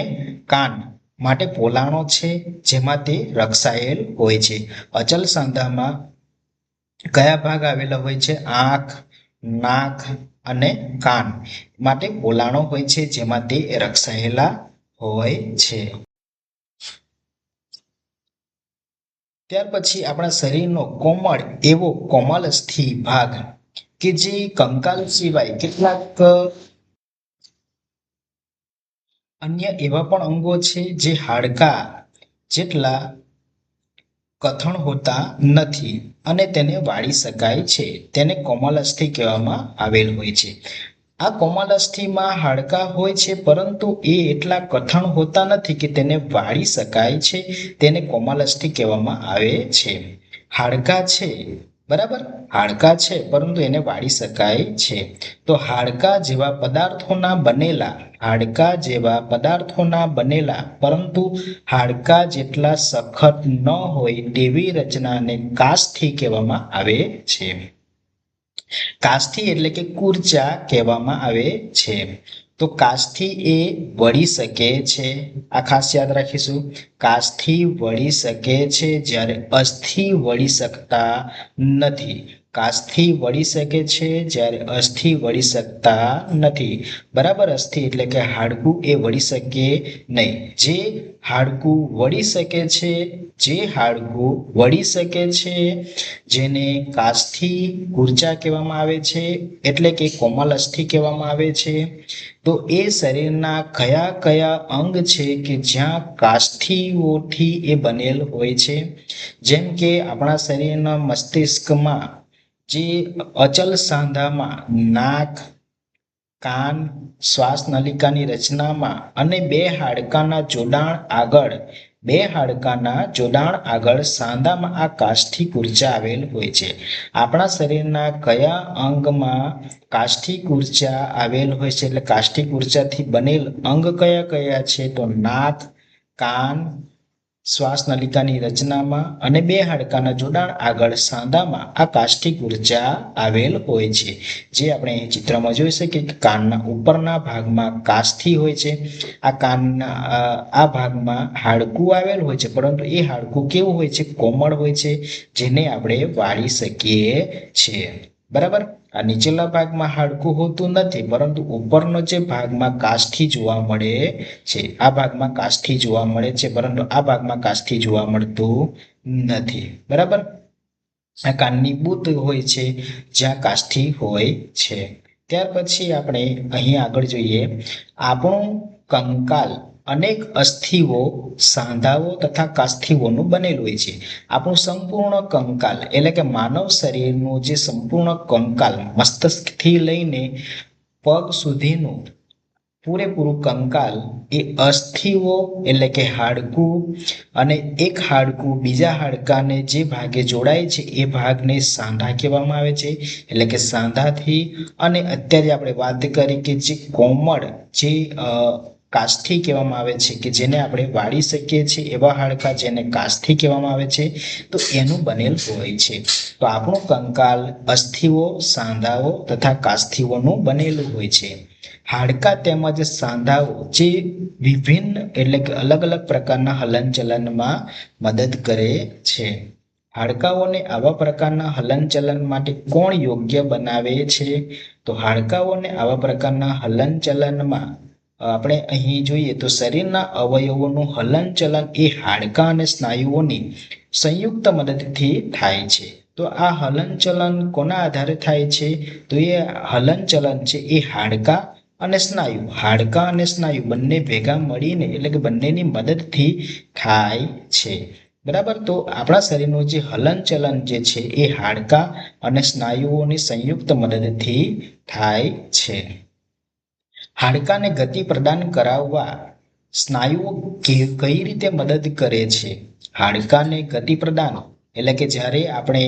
કાન માટે પોલાણો છે જેમાં તે રક્ષાયેલ હોય છે. અચલ સાંધામાં કયા ભાગ આવેલા હોય છે? આંખ, નાક અને કાન માટે પોલાણો હોય છે જેમાં તે રક્ષાયેલા હોય છે. ત્યાર પછી આપણા શરીરનો કોમળ એવો કોમલસ્થિ ભાગ કે જે કંકાલ સિવાય કેટલાક અન્ય એવા પણ અંગો છે જે હાડકા જેટલા કઠણ હોતા નથી અને તેને વાળી શકાય છે. તેને કોમલસ્થિ કહેવામાં આવેલ હોય છે. આ કોમલસ્થિમાં હાડકા હોય છે પરંતુ એ એટલા કઠણ હોતા નથી કે તેને વાળી શકાય છે. તેને કોમલસ્થિ કહેવામાં આવે છે. હાડકા છે, બરાબર, હાડકા છે પરંતુ એને વાળી શકાય છે. તો હાડકા જેવા પદાર્થોના બનેલા પરંતુ હાડકા જેટલા સખત ન હોય તેવી રચનાને કાસ્થિ કહેવામાં આવે છે. કાસ્થિ એટલે કે કુર્ચા કહેવામાં આવે છે. તો કાસ્થિ એ વળી શકે છે. આ ખાસ યાદ રાખીશું. કાસ્થિ વળી શકે છે જ્યારે અસ્થિ વળી શકતા નથી. કાસ્થિ વળી શકે છે જ્યારે અસ્થિ વળી શકતા નથી. બરાબર, અસ્થિ એટલે કે હાડકું એ વળી શકે નહીં. જે હાડકું વળી શકે છે જેને કાસ્થિ કુર્ચા કહેવામાં આવે છે એટલે કે કોમલ અસ્થિ કહેવામાં આવે છે. તો એ શરીરના કયા અંગ છે કે જ્યાં કાસ્થિઓથી એ બનેલ હોય છે? જેમ કે આપણા શરીરના મસ્તિષ્કમાં જે અચલ સાંધામાં નાક, કાન, શ્વાસ નલિકાની રચનામાં અને બે હાડકાના જોડાણ આગળ સાંધામાં આ કાસ્થિ કુર્ચા આવેલ હોય છે. આપણા શરીરના કયા અંગમાં કાસ્થિ કુર્ચા આવેલ હોય છે? એટલે કાસ્થિ કુર્ચાથી બનેલ અંગ કયા છે? તો નાક, કાન, શ્વાસ નલિકાની રચનામાં અને બે હાડકાના જોડાણ આગળ સાંધામાં આ કાસ્થિ કુર્ચા આવેલ હોય છે. જે આપણે અહીં ચિત્રમાં જોઈ શકીએ કે કાનના ઉપરના ભાગમાં કાસ્થિ હોય છે. આ ભાગમાં હાડકું આવેલ હોય છે પરંતુ એ હાડકું કેવું હોય છે? કોમળ હોય છે, જેને આપણે વાળી શકીએ છીએ. બરાબર, આ નીચેના ભાગમાં હાડકું હોતું નથી પરંતુ ઉપરનો જે ભાગમાં કાસ્થિ જોવા મળે છે, આ ભાગમાં કાસ્થિ જોવા મળે છે પરંતુ આ ભાગમાં કાસ્થિ જોવા મળતું નથી. બરાબર, આ કાનની બુત હોય છે જ્યાં કાસ્થિ હોય છે. ત્યાર પછી આપણે અહીં આગળ જોઈએ. આપણું કંકાલ અનેક અસ્થિઓ, સાંધાઓ તથા કાસ્થિઓનું બનેલું હોય છે. આપણું સંપૂર્ણ કંકાલ એટલે કે માનવ શરીરનું જે સંપૂર્ણ કંકાલ મસ્તિષ્કથી લઈને પગ સુધીનું પૂરેપૂરું કંકાલ એ અસ્થિઓ એટલે કે હાડકું અને એક હાડકું બીજા હાડકાને જે ભાગે જોડાય છે એ ભાગને સાંધા કહેવામાં આવે છે. એટલે કે સાંધાથી અને અત્યારે આપણે વાત કરી કે જે કોમળ જે કાસ્થિ કહેવામાં આવે છે કે જેને આપણે વાળી શકીએ છીએ એવા હાડકા જેને કાસ્થિ કહેવામાં આવે છે, તો એનું બનેલ હોય છે. તો આપણું કંકાલ અસ્થિઓ, સાંધાઓ તથા કાસ્થિઓનું બનેલું હોય છે. હાડકા તેમજ સાંધાઓ જે વિભિન્ન એટલે કે અલગ પ્રકારના હલનચલનમાં મદદ કરે છે. હાડકાઓને આવા પ્રકારના હલનચલન માટે કોણ યોગ્ય બનાવે છે? તો હાડકાઓને આવા પ્રકારના હલનચલનમાં આપણે અહીં જોઈએ તો શરીરના અવયવોનું હલનચલન એ હાડકા અને સ્નાયુઓની સંયુક્ત મદદથી થાય છે. તો આ હલનચલન કોના આધારે થાય છે? તો એ હલનચલન છે એ હાડકા અને સ્નાયુ બંને ભેગા મળીને એટલે કે બંનેની મદદથી થાય છે. બરાબર. તો આપણા શરીરનું જે હલનચલન જે છે એ હાડકાં અને સ્નાયુઓની સંયુક્ત મદદથી થાય છે. હાડકાને ગતિ પ્રદાન કરાવવા સ્નાયુઓ કઈ રીતે મદદ કરે છે? હાડકાને ગતિ પ્રદાન એટલે કે જ્યારે આપણે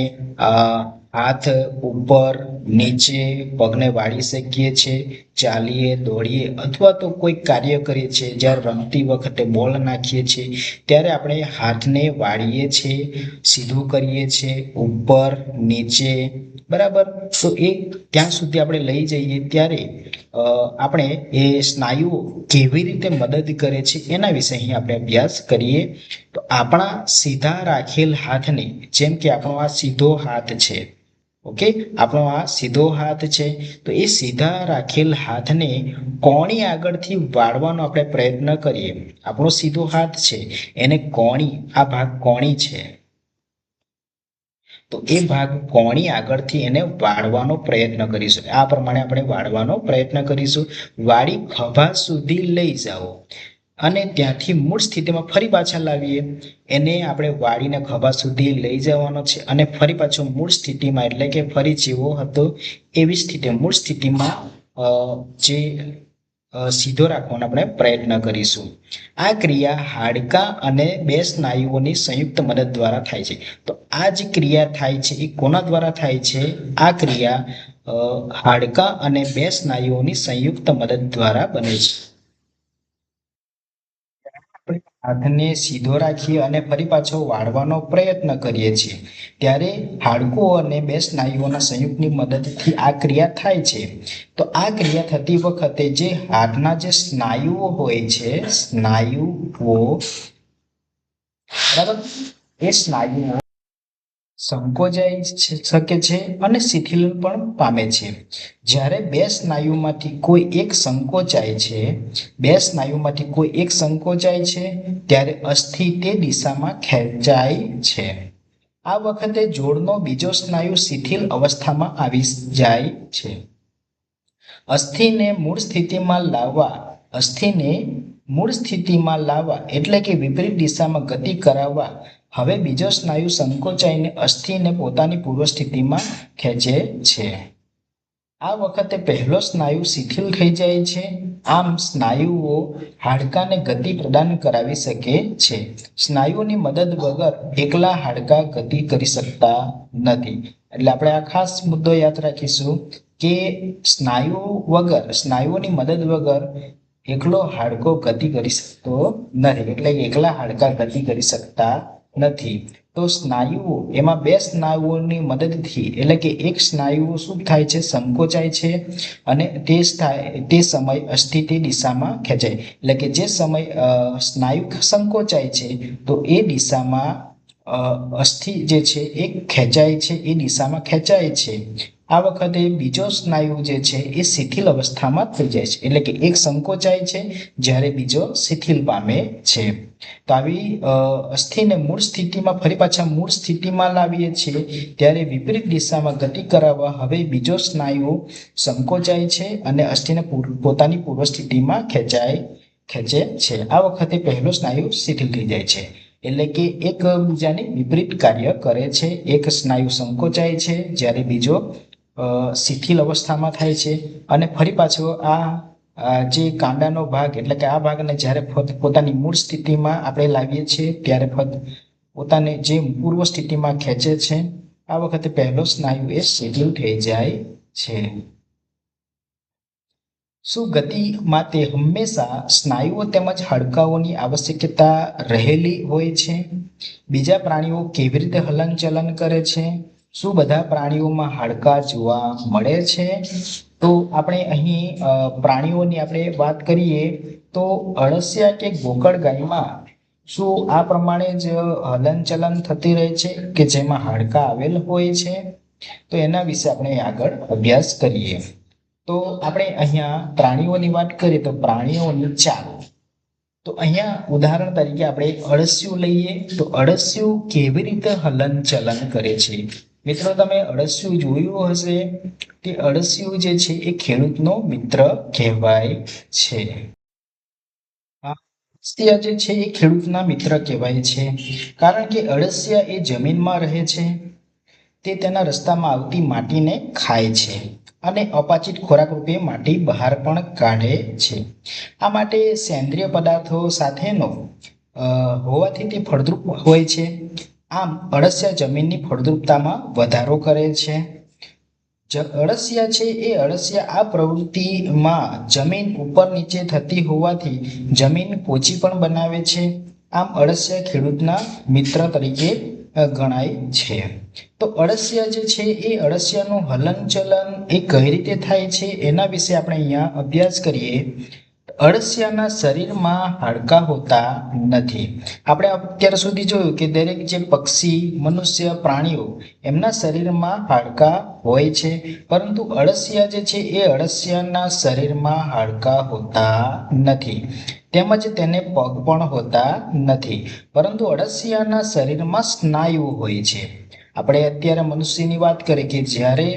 હાથ ઉપર નીચે પગને વાળી શકીએ છીએ, ચાલીએ, દોડીએ અથવા તો કોઈ કાર્ય કરીએ છીએ, જ્યારે રમતી વખતે બોલ નાખીએ છીએ ત્યારે આપણે હાથને વાળીએ છીએ, સીધું કરીએ છીએ, ઉપર નીચે, બરાબર. તો એ ત્યાં સુધી આપણે લઈ જઈએ ત્યારે આપણે એ સ્નાયુઓ કેવી રીતે મદદ કરે છે એના વિશે અહીં આપણે અભ્યાસ કરીએ. તો આપણા સીધા રાખેલ હાથને, જેમ કે આપણો આ સીધો હાથ છે, ઓકે, આપણો આ સીધો હાથ છે, તો એ સીધા રાખેલ હાથને કોણી આગળથી વાળવાનો આપણે પ્રયત્ન કરીએ. આપણો સીધો હાથ છે એને કોણી, આ ભાગ કોણી છે, તો એ ભાગ કોણી આગળથી એને વાળવાનો પ્રયત્ન કરીશું. આ પ્રમાણે આપણે વાળવાનો પ્રયત્ન કરીશું. વાળી ખભા સુધી લઈ જાઓ અને ત્યાંથી મૂળ સ્થિતિમાં ફરી પાછા લાવીએ. એને આપણે વાળીને ખભા સુધી લઈ જવાનો છે અને ફરી પાછો મૂળ સ્થિતિમાં, એટલે કે ફરી જેવો હતો એવી સ્થિતિ, મૂળ સ્થિતિમાં જે સીધો રાખવાનો આપણે પ્રયત્ન કરીશું. આ ક્રિયા હાડકાં અને બે સ્નાયુઓની સંયુક્ત મદદ દ્વારા થાય છે. તો આ જે ક્રિયા થાય છે એ કોના દ્વારા થાય છે? આ ક્રિયા હાડકાં અને બે સ્નાયુઓની સંયુક્ત મદદ દ્વારા બને છે. હાથને સીધો રાખીએ અને ફરી પાછો વાળવાનો પ્રયત્ન કરીએ છીએ ત્યારે હાડકું અને બે સ્નાયુઓના સંયુક્તની મદદથી આ ક્રિયા થાય છે. તો આ ક્રિયા થતી વખતે જે હાથના જે સ્નાયુઓ હોય છે, સ્નાયુઓ, બરાબર, એ સ્નાયુઓ સંકોચાઈ શકે છે અને શિથિલ પણ પામે છે. જ્યારે બે સ્નાયુમાંથી કોઈ એક સંકોચાય છે, બે સ્નાયુમાંથી કોઈ એક સંકોચાય છે ત્યારે અસ્થિ તે દિશામાં ખેંચાય છે. આ વખતે જોડનો બીજો સ્નાયુ શિથિલ અવસ્થામાં આવી જાય છે. અસ્થિને મૂળ સ્થિતિમાં લાવવા, અસ્થિને મૂળ સ્થિતિમાં લાવવા એટલે કે વિપરીત દિશામાં ગતિ કરાવવા હવે બીજો સ્નાયુ સંકોચાઈને અસ્થિને પોતાની પૂર્વ સ્થિતિમાં ખેંચે છે. આ વખતે પહેલો સ્નાયુ શિથિલ થઈ જાય છે. આમ સ્નાયુઓ હાડકાને ગતિ પ્રદાન કરાવી શકે છે. સ્નાયુઓની મદદ વગર એકલા હાડકાં ગતિ કરી શકતા નથી. એટલે આપણે આ ખાસ મુદ્દો યાદ રાખીશું કે સ્નાયુ વગર, સ્નાયુઓની મદદ વગર એકલો હાડકો ગતિ કરી શકતો નથી. એટલે એકલા હાડકાં ગતિ કરી શકતા નથી. તો સ્નાયુઓ, એમાં બે સ્નાયુઓની મદદથી, એટલે કે એક સ્નાયુઓ શું થાય છે? સંકોચાય છે અને તે સમય અસ્થિ તે દિશામાં ખેંચાય. એટલે કે જે સમય સ્નાયુ સંકોચાય છે તો એ દિશામાં અસ્થિ જે છે એ ખેંચાય છે, એ દિશામાં ખેંચાય છે. આ વખતે બીજો સ્નાયુ જે છે એ શિથિલ અવસ્થામાં થઈ જાય છે. એટલે કે એક સંકોચાય છે જ્યારે બીજો શિથિલ પામે છે. તો આવી અસ્થિને મૂળ સ્થિતિમાં ફરી પાછા મૂળ સ્થિતિમાં લાવીએ છીએ ત્યારે વિપરીત દિશામાં ગતિ કરાવવા હવે બીજો સ્નાયુ સંકોચાય છે અને અસ્થિને પોતાની પૂર્વ સ્થિતિમાં ખેંચે છે. આ વખતે પહેલો સ્નાયુ શિથિલ થઈ જાય છે. એટલે કે એકબીજાની વિપરીત કાર્ય કરે છે. એક સ્નાયુ સંકોચાય છે જ્યારે બીજો શિથિલ અવસ્થામાં થાય છે અને ફરી પાછો આ જે કાંડાનો ભાગ, એટલે કે આ ભાગને જ્યારે પોતાની મૂળ સ્થિતિમાં આપણે લાવીએ છીએ ત્યારે પોતાને જે પૂર્વ સ્થિતિમાં ખેંચે છે. આ વખતે પહેલો સ્નાયુ એ શિથિલ થઈ જાય છે. શું ગતિ માટે હંમેશા સ્નાયુઓ તેમજ હાડકાઓની આવશ્યકતા રહેલી હોય છે? બીજા પ્રાણીઓ કેવી રીતે હલનચલન કરે છે? શું બધા પ્રાણીઓમાં હાડકાં જોવા મળે છે? તો આપણે અહીં પ્રાણીઓની આપણે વાત કરીએ તો અળસિયા કે ગોકળગાયમાં શું આ પ્રમાણે જ હલનચલન થતી રહે છે કે જેમાં હાડકાં આવેલ હોય છે? તો એના વિશે આપણે આગળ અભ્યાસ કરીએ. તો આપણે અહીંયા પ્રાણીઓની વાત કરીએ તો પ્રાણીઓની ચાલ, તો અહીંયા ઉદાહરણ તરીકે આપણે અળસિયું લઈએ તો અળસિયું કેવી રીતે હલનચલન કરે છે? મિત્રો, તમે અળસિયું જોયું હશે. તે અળસિયું જે છે એ ખેડૂતનો મિત્ર કહેવાય છે. અળસિયા જે છે એ ખેડૂતના મિત્ર કહેવાય છે, કારણ કે અળસિયા એ જમીનમાં રહે છે, તે તેના રસ્તામાં આવતી માટીને ખાય છે અને અપાચિત ખોરાક રૂપે માટી બહાર પણ કાઢે છે. આ માટે સેન્દ્રિય પદાર્થો સાથેનો હોવાથી તે ફળદ્રુપ હોય છે. આમ અળસિયા જમીનની ફળદ્રુપતામાં વધારો કરે છે. અળસિયા છે એ અળસિયા આ પ્રવૃત્તિમાં જમીન ઉપર નીચે થતી હોવાથી જમીન પોચી પણ બનાવે છે. આમ અળસિયા ખેડૂતના મિત્ર તરીકે ગણાય છે. તો અળસિયા જે છે એ અળસિયાનું હલનચલન એ કઈ રીતે થાય છે એના વિશે આપણે અહીંયા અભ્યાસ કરીએ. અળસિયાના શરીરમાં હાડકાં હોતા નથી. આપણે અત્યાર સુધી જોયું કે દરેક જે પક્ષી, મનુષ્ય, પ્રાણીઓ એમના શરીરમાં હાડકાં હોય છે, પરંતુ અળસિયા જે છે એ અળસિયાના શરીરમાં હાડકાં હોતા નથી, તેમજ તેને પગ પણ હોતા નથી, પરંતુ અળસિયાના શરીરમાં સ્નાયુઓ હોય છે. આપણે અત્યારે મનુષ્યની વાત કરીએ કે જ્યારે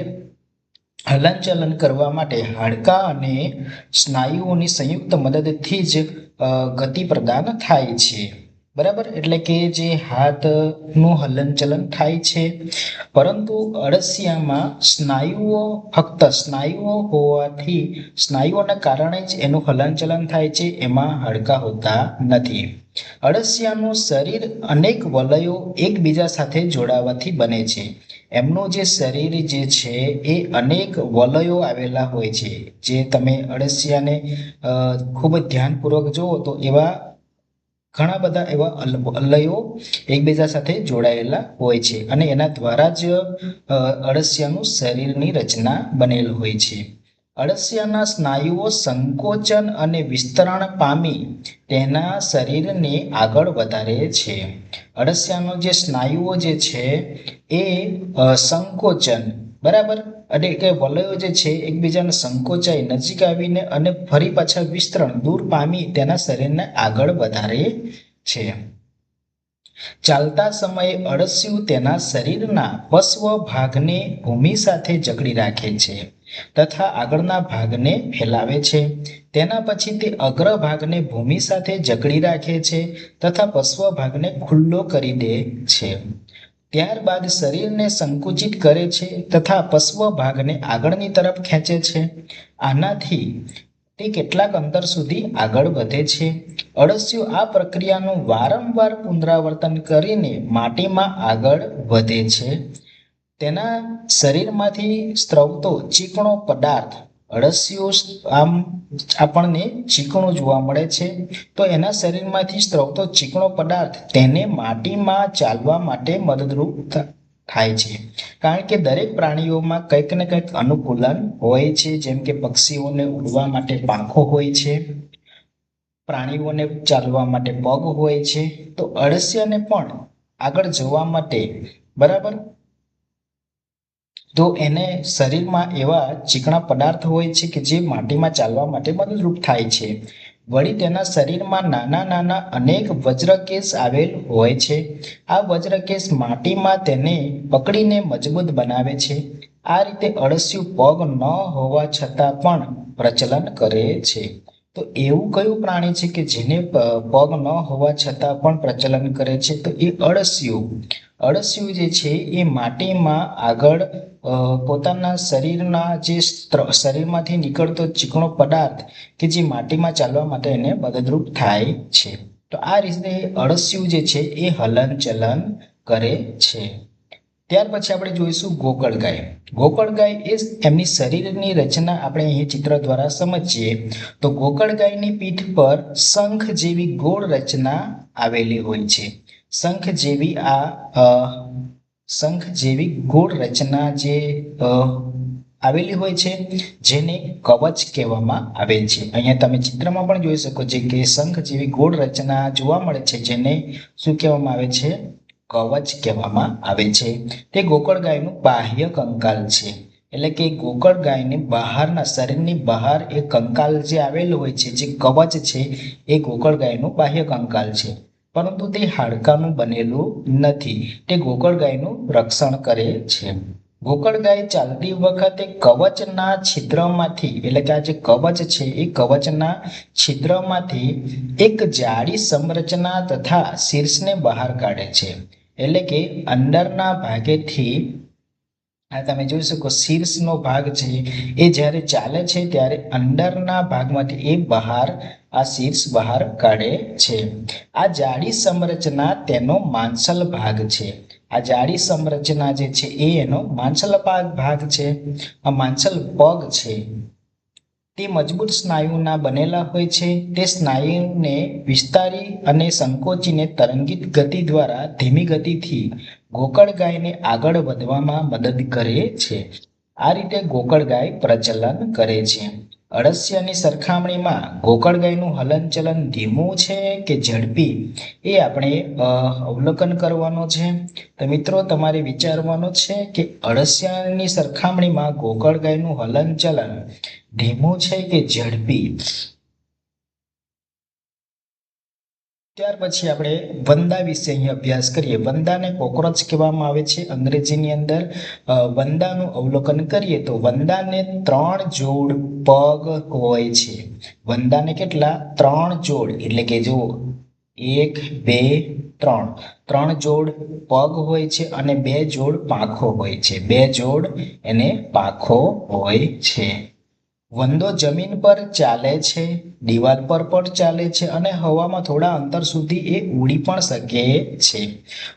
હલનચલન કરવા માટે હાડકાં અને સ્નાયુઓની સંયુક્ત મદદથી જ ગતિ પ્રદાન થાય છે. બરાબર, એટલે કે જે હાથનું હલનચલન થાય છે, પરંતુ અળસિયામાં સ્નાયુઓ, ફક્ત સ્નાયુઓ હોવાથી સ્નાયુઓના કારણે જ એનું હલનચલન થાય છે, એમાં હાડકાં હોતા નથી. અળસિયાનું શરીર અનેક વલયો એકબીજા સાથે જોડાવાથી બને છે. એમનું જે શરીર જે છે એ અનેક વલયો આવેલા હોય છે. જે તમે અળસિયાને ખૂબ જ ધ્યાનપૂર્વક જુઓ તો એવા ઘણા બધા એવા વલયો એકબીજા સાથે જોડાયેલા હોય છે અને એના દ્વારા જ અળસિયાનું શરીરની રચના બનેલ હોય છે. અળસિયાના સ્નાયુઓ સંકોચન અને વિસ્તરણ પામી તેના શરીરને આગળ વધારે છે. અળસિયાનો જે સ્નાયુઓ જે છે એ સંકોચન, બરાબર, એટલે કે વલયો જે છે એકબીજાને સંકોચાઈ નજીક આવીને અને ફરી પાછા વિસ્તરણ દૂર પામી તેના શરીરને આગળ વધારે છે. ચાલતા સમયે અળસિયું તેના શરીરના પશ્વ ભાગને ભૂમિ સાથે જકડી રાખે છે તથા આગળના ભાગને ફેલાવે છે. તેના પછી તે અગ્ર ભાગને ભૂમિ સાથે જકડી રાખે છે તથા પશ્વ ભાગને ખુલ્લો કરી દે છે. ત્યારબાદ શરીરને સંકુચિત કરે છે તથા પશ્વ ભાગને આગળની તરફ ખેંચે છે. આનાથી તે કેટલાક અંતર સુધી આગળ વધે છે. અળસિયું આ પ્રક્રિયાનું વારંવાર પુનરાવર્તન કરીને માટીમાં આગળ વધે છે. તેના શરીરમાંથી સ્ત્રવતો ચીકણો પદાર્થ, અળસિયું આમ આપણને ચીકણું જોવા મળે છે, તો એના શરીરમાંથી સ્ત્રવતો ચીકણો પદાર્થ તેને માટીમાં ચાલવા માટે મદદરૂપ થાય છે. કારણ કે દરેક પ્રાણીઓમાં કંઈક ને કંઈક અનુકૂલન હોય છે. જેમ કે પક્ષીઓને ઉડવા માટે પાંખો હોય છે, પ્રાણીઓને ચાલવા માટે પગ હોય છે, તો અળસિયાને પણ આગળ જવા માટે, બરાબર, તો એને શરીરમાં એવા ચીકણા પદાર્થ હોય છે કે જે માટીમાં ચાલવા માટે મદદરૂપ થાય છે. વળી તેના શરીરમાં નાના નાના અનેક વજ્રકેશ આવેલ હોય છે. આ વજ્રકેશ માટીમાં તેને પકડીને મજબૂત બનાવે છે. આ રીતે અળસિયું પગ ન હોવા છતાં પણ પ્રચલન કરે છે. તો એવું કયું પ્રાણી છે કે જેને પગ ન હોવા છતાં પણ પ્રચલન કરે છે? તો એ અળસિયું. અળસિયું જે છે એ માટીમાં આગળ પોતાના શરીરના જે શરીરમાંથી નીકળતો ચીકણો પદાર્થ કે જે માટીમાં ચાલવા માટે એને મદદરૂપ થાય છે. તો આ રીતે અળસિયું જે છે એ હલનચલન કરે છે. ત્યાર પછી આપણે જોઈશું ગોકળગાય. ગોકળગાય એ એમની શરીરની રચના આપણે અહીં ચિત્ર દ્વારા સમજીએ તો ગોકળગાયની પીઠ પર શંખ જેવી ગોળ રચના આવેલી હોય છે. શંખ જેવી ગોળ રચના જે આવેલી હોય છે જેને કવચ કહેવામાં આવે છે. અહીંયા તમે ચિત્રમાં પણ જોઈ શકો છો કે શંખ જેવી ગોળ રચના જોવા મળે છે, જેને શું કહેવામાં આવે છે? કવચ કહેવામાં આવે છે. તે ગોકળગાયનું બાહ્ય કંકાલ છે. એટલે કે ગોકળગાયની બહારના શરીરની બહાર એક કંકાલ જે આવેલું હોય છે, જે કવચ છે, એ ગોકળગાયનું બાહ્ય કંકાલ છે, પરંતુ તે હાડકાનું બનેલું નથી. તે ગોકળગાયનું રક્ષણ કરે છે. ગોકળગાય ચાલતી વખતે કવચના છિદ્રમાંથી એટલે કે આ જે કવચ છે એ કવચના છિદ્રમાંથી એક જાડી સંરચના તથા શીર્ષને બહાર કાઢે છે. એટલે કે અંદરના ભાગેથી આ તમે જોઈ શકો શીર્ષનો ભાગ છે એ જ્યારે ચાલે છે ત્યારે અંદરના ભાગમાંથી એ બહાર આ શીર્ષ બહાર કાઢે છે. આ જાડી સંરચના તેનો માંસલ ભાગ છે. આ જાડી સંરચના જે છે એ એનો માંસલ ભાગ છે. આ માંસલ પગ છે તે મજબૂત સ્નાયુના બનેલા હોય છે. તે સ્નાયુને વિસ્તારી અને સંકોચીને તરંગિત ગતિ દ્વારા ધીમી ગતિથી ગોકળગાયને આગળ વધવામાં મદદ કરે છે. આ રીતે ગોકળગાય પ્રચલન કરે છે. અળસિયાની સરખામણીમાં ગોકળગાયનું હલનચલન ધીમું છે કે ઝડપી એ આપણે અવલોકન કરવાનું છે. તો મિત્રો તમારે વિચારવાનું છે કે અળસિયાની સરખામણીમાં ગોકળગાયનું હલનચલન ધીમું છે કે ઝડપી. ત્યાર પછી આપણે વંદા વિશે અહીં અભ્યાસ કરીએ. વંદાને કોકરોચ કહેવામાં આવે છે અંગ્રેજીની અંદર. વંદાનું અવલોકન કરીએ તો વંદાને 3 જોડ પગ હોય છે. વંદાને કેટલા? 3 જોડ એટલે કે જો 1 2 3 જોડ પગ હોય છે અને 2 જોડ પાંખો હોય છે. 2 જોડ એને પાંખો હોય છે. વંદો જમીન પર ચાલે છે, દિવાલ પર પણ ચાલે છે અને હવામાં થોડા અંતર સુધી એ ઉડી પણ શકે છે.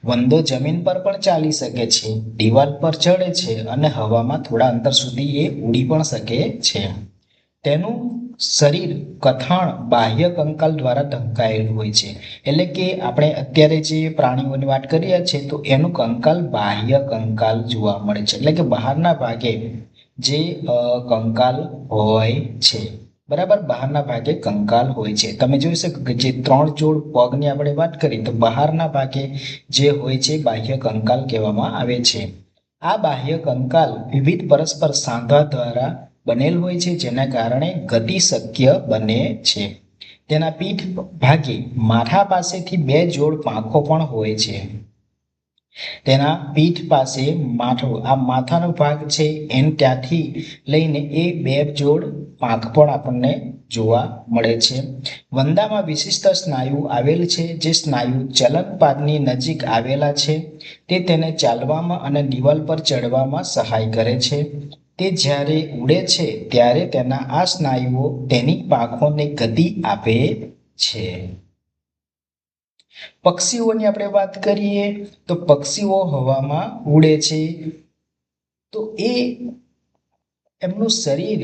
વંદો જમીન પર પણ ચાલી શકે છે, દિવાલ પર ચડે છે અને હવામાં થોડા અંતર સુધી એ ઉડી પણ શકે છે. તેનું શરીર કથાણ બાહ્ય કંકાલ દ્વારા ઢંકાયેલું હોય છે. એટલે કે આપણે અત્યારે જે પ્રાણીઓની વાત કરીએ છીએ તો એનું કંકાલ બાહ્ય કંકાલ જોવા મળે છે. એટલે કે બહારના ભાગે જે કંકાલ હોય છે. બરાબર, બહારના ભાગે કંકાલ હોય છે. તમે જોઈ શકો કે જે 3 જોડ પગની આપણે વાત કરી તો બહારના ભાગે જે હોય છે બાહ્ય કંકાલ કહેવામાં આવે છે. આ બાહ્ય કંકાલ વિવિધ પરસ્પર સાંધા દ્વારા બનેલ હોય છે જેના કારણે ગતિ શક્ય બને છે. તેના પીઠ ભાગે માથા પાસેથી 2 જોડ પાંખો પણ હોય છે. તેના પીઠ પાસે માથું, આ માથાનો ભાગ છે એન ત્યાંથી લઈને એ 2 જોડ પાંખ પણ આપણને જોવા મળે છે. વંદામાં વિશિષ્ટ સ્નાયુ આવેલ છે જે સ્નાયુ ચલનપાદની નજીક આવેલા છે. તે તેને ચાલવામાં અને દિવાલ પર ચડવામાં સહાય કરે છે. તે જ્યારે ઉડે છે ત્યારે તેના આ સ્નાયુઓ તેની પાંખોને ગતિ આપે છે. પક્ષીઓની આપણે વાત કરીએ તો પક્ષીઓ હવામાં ઉડે છે તો એ એમનું શરીર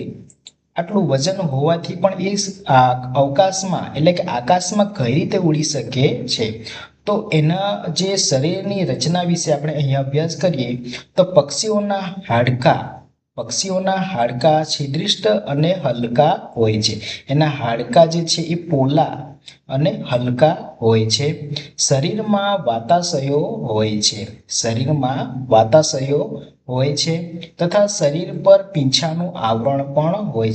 આટલું વજન હોવાથી પણ એ અવકાશમાં એટલે કે આકાશમાં કઈ રીતે ઉડી શકે છે તો એના જે શરીરની રચના વિશે આપણે અહીંયા અભ્યાસ કરીએ તો પક્ષીઓના હાડકા છિદ્રિષ્ટ અને હલકા હોય છે. એના હાડકા જે છે એ પોલા અને હલકા હોય છે. શરીરમાં વાતાશયો હોય છે તથા શરીર પર પીંછાનું આવરણ પણ હોય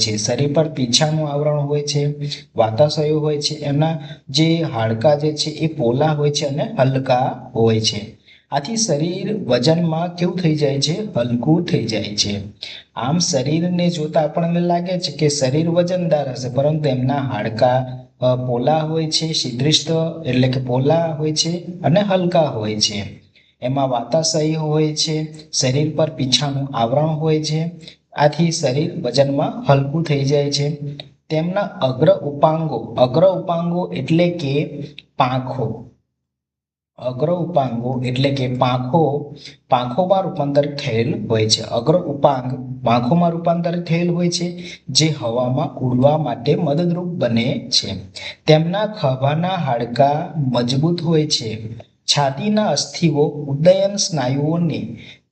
છે. વાતાશયો હોય છે. એમના જે હાડકા જે છે એ પોલા હોય છે અને હલકા હોય છે. આથી શરીર વજનમાં કેવું થઈ જાય છે? હલકું થઈ જાય છે. આમ શરીરને જોતા આપણને લાગે છે કે શરીર વજનદાર હશે પરંતુ એમના હાડકા પોલા હોય છે, છિદ્રિષ્ટ એટલે કે પોલા હોય છે અને હલકા હોય છે. એમાં વાતાશય હોય છે, શરીર પર પીંછાનું આવરણ હોય છે. આથી શરીર વજનમાં હલકું થઈ જાય છે. તેમના અગ્ર ઉપાંગો એટલે કે પાંખો પાંખોમાં રૂપાંતરિત થયેલ હોય છે. અગ્ર ઉપાંગ પાંખોમાં રૂપાંતરિત થયેલ હોય છે જે હવામાં ઉડવા માટે મદદરૂપ બને છે. તેમના ખભાના હાડકા મજબૂત હોય છે. છાતીના અસ્થિઓ ઉડ્ડયન સ્નાયુઓને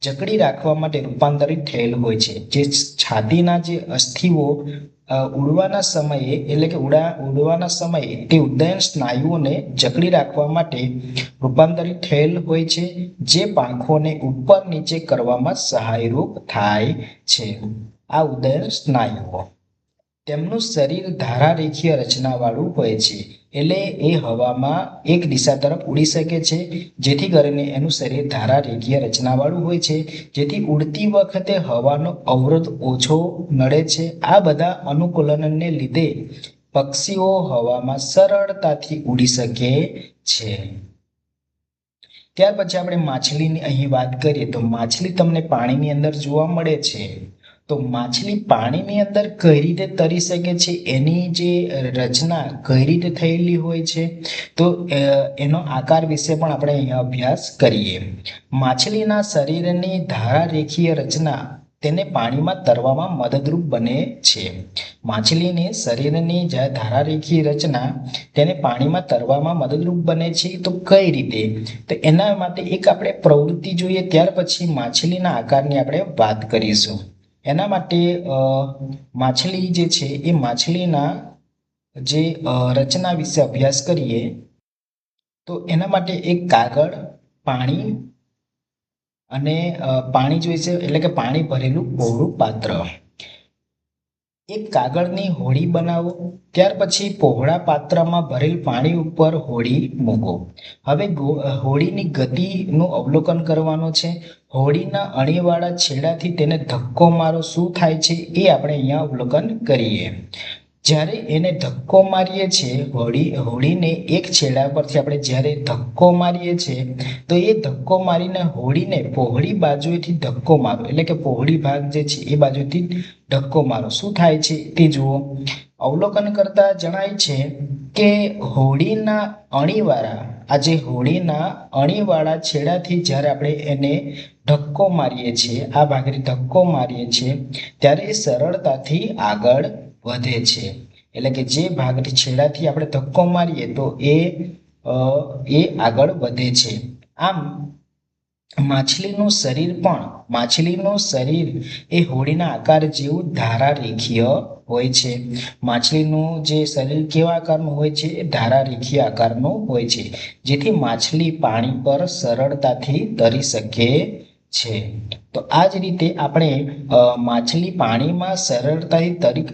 જકડી રાખવા માટે રૂપાંતરિત થયેલ હોય છે. જે છાતીના જે અસ્થિઓ ઉડવાના સમયે તે ઉડ્ડયન સ્નાયુઓને જકડી રાખવા માટે રૂપાંતરિત થયેલ હોય છે જે પાંખોને ઉપર નીચે કરવામાં સહાયરૂપ થાય છે. આ ઉડ્ડયન સ્નાયુઓ તેમનું શરીર ધારારેખીય રચનાવાળું હોય છે, એટલે એ હવામાં એક દિશા તરફ ઉડી શકે છે, જેથી કરીને એનું શરીર ધારારેખીય રચનાવાળું હોય છે, જેથી ઉડતી વખતે હવાનો અવરોધ ઓછો નડે છે. આ બધા અનુકૂલનને લીધે પક્ષીઓ હવામાં સરળતાથી ઉડી શકે છે. ત્યાર પછી આપણે માછલીની અહીં વાત કરીએ તો માછલી તમને પાણીની અંદર જોવા મળે છે. તો માછલી પાણીની અંદર કઈ રીતે તરી શકે છે, એની જે રચના કઈ રીતે થયેલી હોય છે, તો એનો આકાર વિશે પણ આપણે અહીંયા અભ્યાસ કરીએ. માછલીના શરીરની ધારારેખીય રચના તેને પાણીમાં તરવામાં મદદરૂપ બને છે. માછલીની શરીરની જે ધારારેખીય રચના તેને પાણીમાં તરવામાં મદદરૂપ બને છે. તો કઈ રીતે? તો એના માટે એક આપણે પ્રવૃત્તિ જોઈએ, ત્યાર પછી માછલીના આકારની આપણે વાત કરીશું. એના માટે માછલી જે છે એ માછલીના જે રચના વિશે અભ્યાસ કરીએ. તો એના માટે એક કાગળ, પાણી અને પાણી જોઈશે, એટલે કે પાણી ભરેલું પહોળું પાત્ર. એક કાગળની હોડી બનાવો, ત્યાર પછી પહોળા પાત્રમાં ભરેલ પાણી ઉપર હોડી મૂકો. હવે હોડીની ગતિનું અવલોકન કરવાનું છે. હોડીના અણીવાળા છેડાથી તેને ધક્કો મારો. શું થાય છે એ આપણે અહીંયા અવલોકન કરીએ. જ્યારે એને ધક્કો મારીએ છીએ, હોડીને એક છેડા પરથી આપણે જ્યારે ધક્કો મારીએ છીએ, તો એ ધક્કો મારીને હોડીને પહોળી બાજુએથી ધક્કો મારો, એટલે કે પહોળી ભાગ જે છે એ બાજુથી ધક્કો મારો. શું થાય છે તે જુઓ. અવલોકન કરતા જણાય છે કે હોડીના અણીવાળા છેડાથી જ્યારે આપણે એને ધક્કો મારીએ છીએ, આ ભાગને ધક્કો મારીએ છીએ, ત્યારે એ સરળતાથી આગળ વધે છે. એટલે કે જે ભાગની છેડાથી આપણે ધક્કો મારીએ તો એ આગળ વધે છે. આમ માછલીનું શરીર એ હોડીના આકાર જેવું ધારારેખીય હોય છે. માછલીનું જે શરીર કેવા આકારનું હોય છે? ધારારેખીય આકારનું હોય છે, જેથી માછલી પાણી પર સરળતાથી તરી શકે છે. તો આ જ રીતે આપણે માછલી પાણીમાં સરળતાથી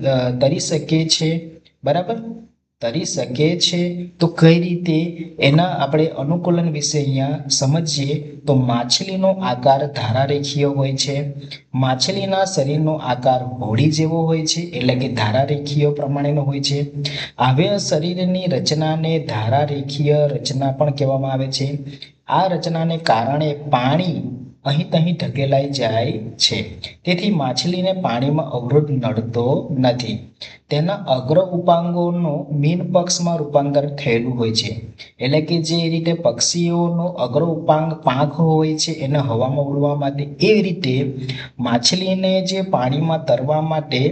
તરી શકે છે. બરાબર, તરી શકે છે. તો કઈ રીતે એના આપણે અનુકૂલન વિશે અહીંયા સમજીએ. તો માછલીનો આકાર ધારારેખીય હોય છે. માછલીના શરીરનો આકાર હોડી જેવો હોય છે, એટલે કે ધારારેખીય પ્રમાણેનો હોય છે. હવે શરીરની રચનાને ધારારેખીય રચના પણ કહેવામાં આવે છે. આ રચનાને કારણે પાણી અહીં તહીં ધકેલાઈ જાય છે, તેથી માછલીને પાણીમાં અવરોધ નડતો નથી. તેના અગ્ર ઉપાંગોનું મીન પક્ષમાં રૂપાંતર થયેલું હોય છે, એટલે કે જે રીતે પક્ષીઓનો અગ્ર ઉપાંગ પાંખ હોય છે એને હવામાં ઉડવા માટે, એવી રીતે માછલીને જે પાણીમાં તરવા માટે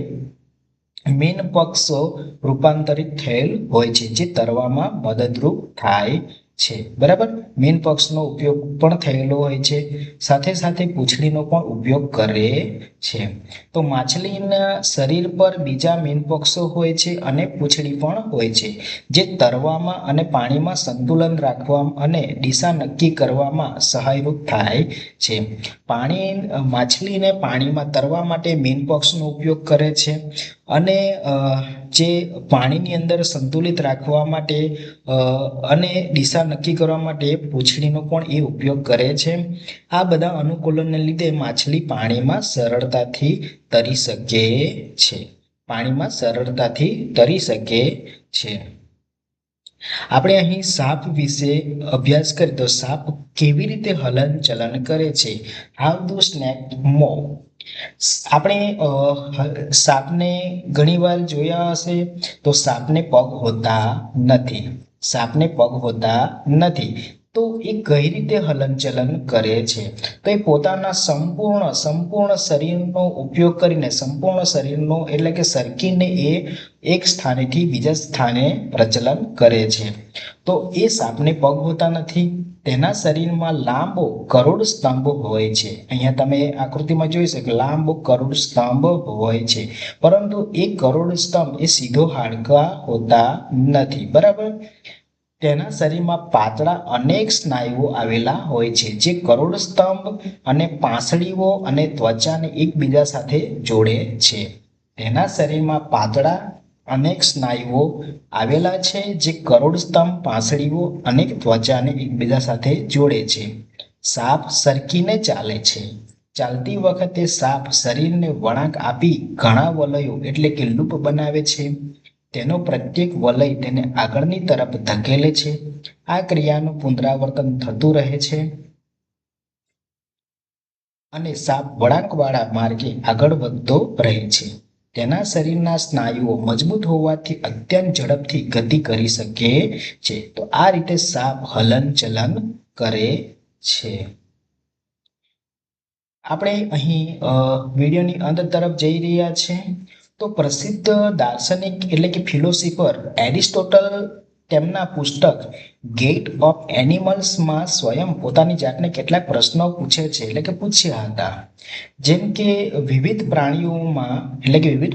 મીન પક્ષો રૂપાંતરિત થયેલ હોય છે, જે તરવામાં મદદરૂપ થાય છે. બરાબર, મીન પક્ષનો ઉપયોગ પણ થયેલો હોય છે, સાથે સાથે પૂંછડીનો પણ ઉપયોગ કરે છે. તો માછલીના શરીર પર બીજા મીન પક્ષો હોય છે અને પૂંછડી પણ હોય છે, જે તરવામાં અને પાણીમાં સંતુલન રાખવા અને દિશા નક્કી કરવામાં સહાયરૂપ થાય છે. માછલીને પાણીમાં તરવા માટે મીન પક્ષનો ઉપયોગ કરે છે, અને જે પાણીની અંદર સંતુલિત રાખવા માટે અને દિશા નક્કી કરવા માટે પૂંછડીનો પણ એ ઉપયોગ કરે છે. આ બધા અનુકૂલનને લીધે માછલી પાણીમાં સરળતાથી તરી શકે છે. આપણે અહીં સાપ વિશે અભ્યાસ કરીએ તો સાપ કેવી રીતે હલનચલન કરે છે. How do snake move. આપણે સાપને ઘણીવાર જોયા હશે તો સાપને પગ હોતા નથી. તો એ કઈ રીતે હલનચલન કરે છે? તો એ પોતાના સંપૂર્ણ શરીરનો ઉપયોગ કરીને, એટલે કે સરકીને એ એક સ્થાનેથી બીજા સ્થાને પ્રચલન કરે છે. તો એ સાપને પગ હોતા નથી. તેના શરીરમાં લાંબો કરોડ સ્તંભ હોય છે. અહીંયા તમે આકૃતિમાં જોઈ શકો, લાંબો કરોડ સ્તંભ હોય છે, પરંતુ એ કરોડ સ્તંભ એ સીધો હાડકા હોતા નથી. બરાબર, તેના શરીરમાં પાતળા અનેક સ્નાયુઓ આવેલા હોય છે, જે કરોડ સ્તંભ અને પાંસળીઓ અને ત્વચાને એકબીજા સાથે જોડે છે. તેના શરીરમાં પાતળા અનેક સ્નાયુઓ આવેલા છે, જે કરોડસ્તંભ, પાંસળીઓ અને ત્વચાને એકબીજા સાથે જોડે છે. સાપ સરકીને ચાલે છે. ચાલતી વખતે સાપ શરીરને વળાંક આપી ઘણા વલયો એટલે કે લૂપ બનાવે છે. તેનો પ્રત્યેક વલય તેને આગળની તરફ ધકેલે છે. આ ક્રિયાનું પુનરાવર્તન થતું રહે છે અને સાપ વળાંકવાળા માર્ગે આગળ વધતો રહે છે. તેના શરીરના સ્નાયુઓ મજબૂત હોવાથી અત્યંત ઝડપથી ગતિ કરી શકે છે. તો આ રીતે સાપ હલનચલન કરે છે. આપણે અહીં વિડીયોની અંત તરફ જઈ રહ્યા છે. તો પ્રસિદ્ધ દાર્શનિક એટલે કે ફિલોસોફર એરિસ્ટોટલ તેમના પુસ્તક ગેટ ઓફ એનિમલ્સમાં સ્વયં પોતાની જાતને કેટલાક પ્રશ્નો પૂછે છે એટલે કે પૂછ્યા હતા. જેમ કે વિવિધ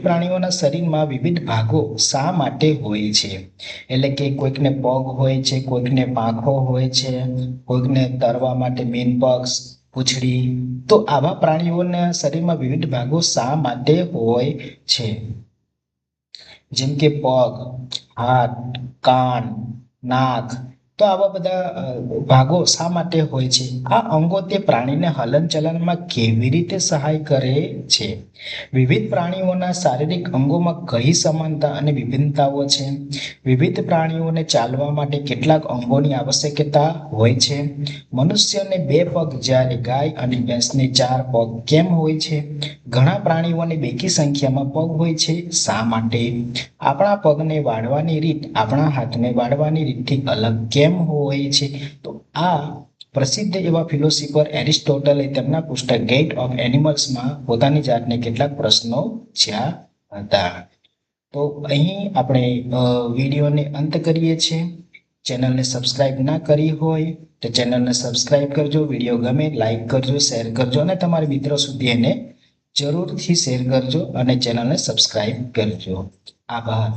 પ્રાણીઓના શરીરમાં વિવિધ ભાગો શા માટે હોય છે? એટલે કે કોઈકને પગ હોય છે, કોઈકને પાંખો હોય છે, કોઈકને તરવા માટે મીન પગ, પૂંછડી. તો આવા પ્રાણીઓના શરીરમાં વિવિધ ભાગો શા માટે હોય છે? જેમ કે પગ, હાથ, કાન, નાક. તો આવા બધા ભાગો શા માટે હોય છે? આ અંગો તે પ્રાણીને હલનચલનમાં કેવી રીતે સહાય કરે છે? વિવિધ પ્રાણીઓના શારીરિક અંગોમાં કઈ સમાનતા અને વિભિન્નતાઓ છે? વિવિધ પ્રાણીઓને ચાલવા માટે કેટલાક અંગોની આવશ્યકતા હોય છે? મનુષ્યને 2 પગ જ્યારે ગાય અને ભેંસને 4 પગ કેમ હોય છે? ઘણા પ્રાણીઓને બેકી સંખ્યામાં પગ હોય છે. શા માટે? આપણા પગને વાળવાની રીત આપણા હાથને વાળવાની રીતથી અલગ કેમ હોય છે? તો આ પ્રસિદ્ધ એવા ફિલોસોફર એરિસ્ટોટલે તેમના પુસ્તક ગેટ ઓફ એનિમલ્સમાં પોતાની જાતને કેટલાક પ્રશ્નો પૂછ્યા હતા. તો અહીં આપણે વિડીયોને અંત કરીએ છીએ. ચેનલને સબસ્ક્રાઇબ ના કરી હોય તો ચેનલને સબસ્ક્રાઇબ કરજો. વિડીયો ગમે લાઈક કરજો, શેર કરજો અને તમારા મિત્રો સુધી એને જરૂરથી શેર કરજો અને ચેનલને સબસ્ક્રાઇબ કરજો. આભાર.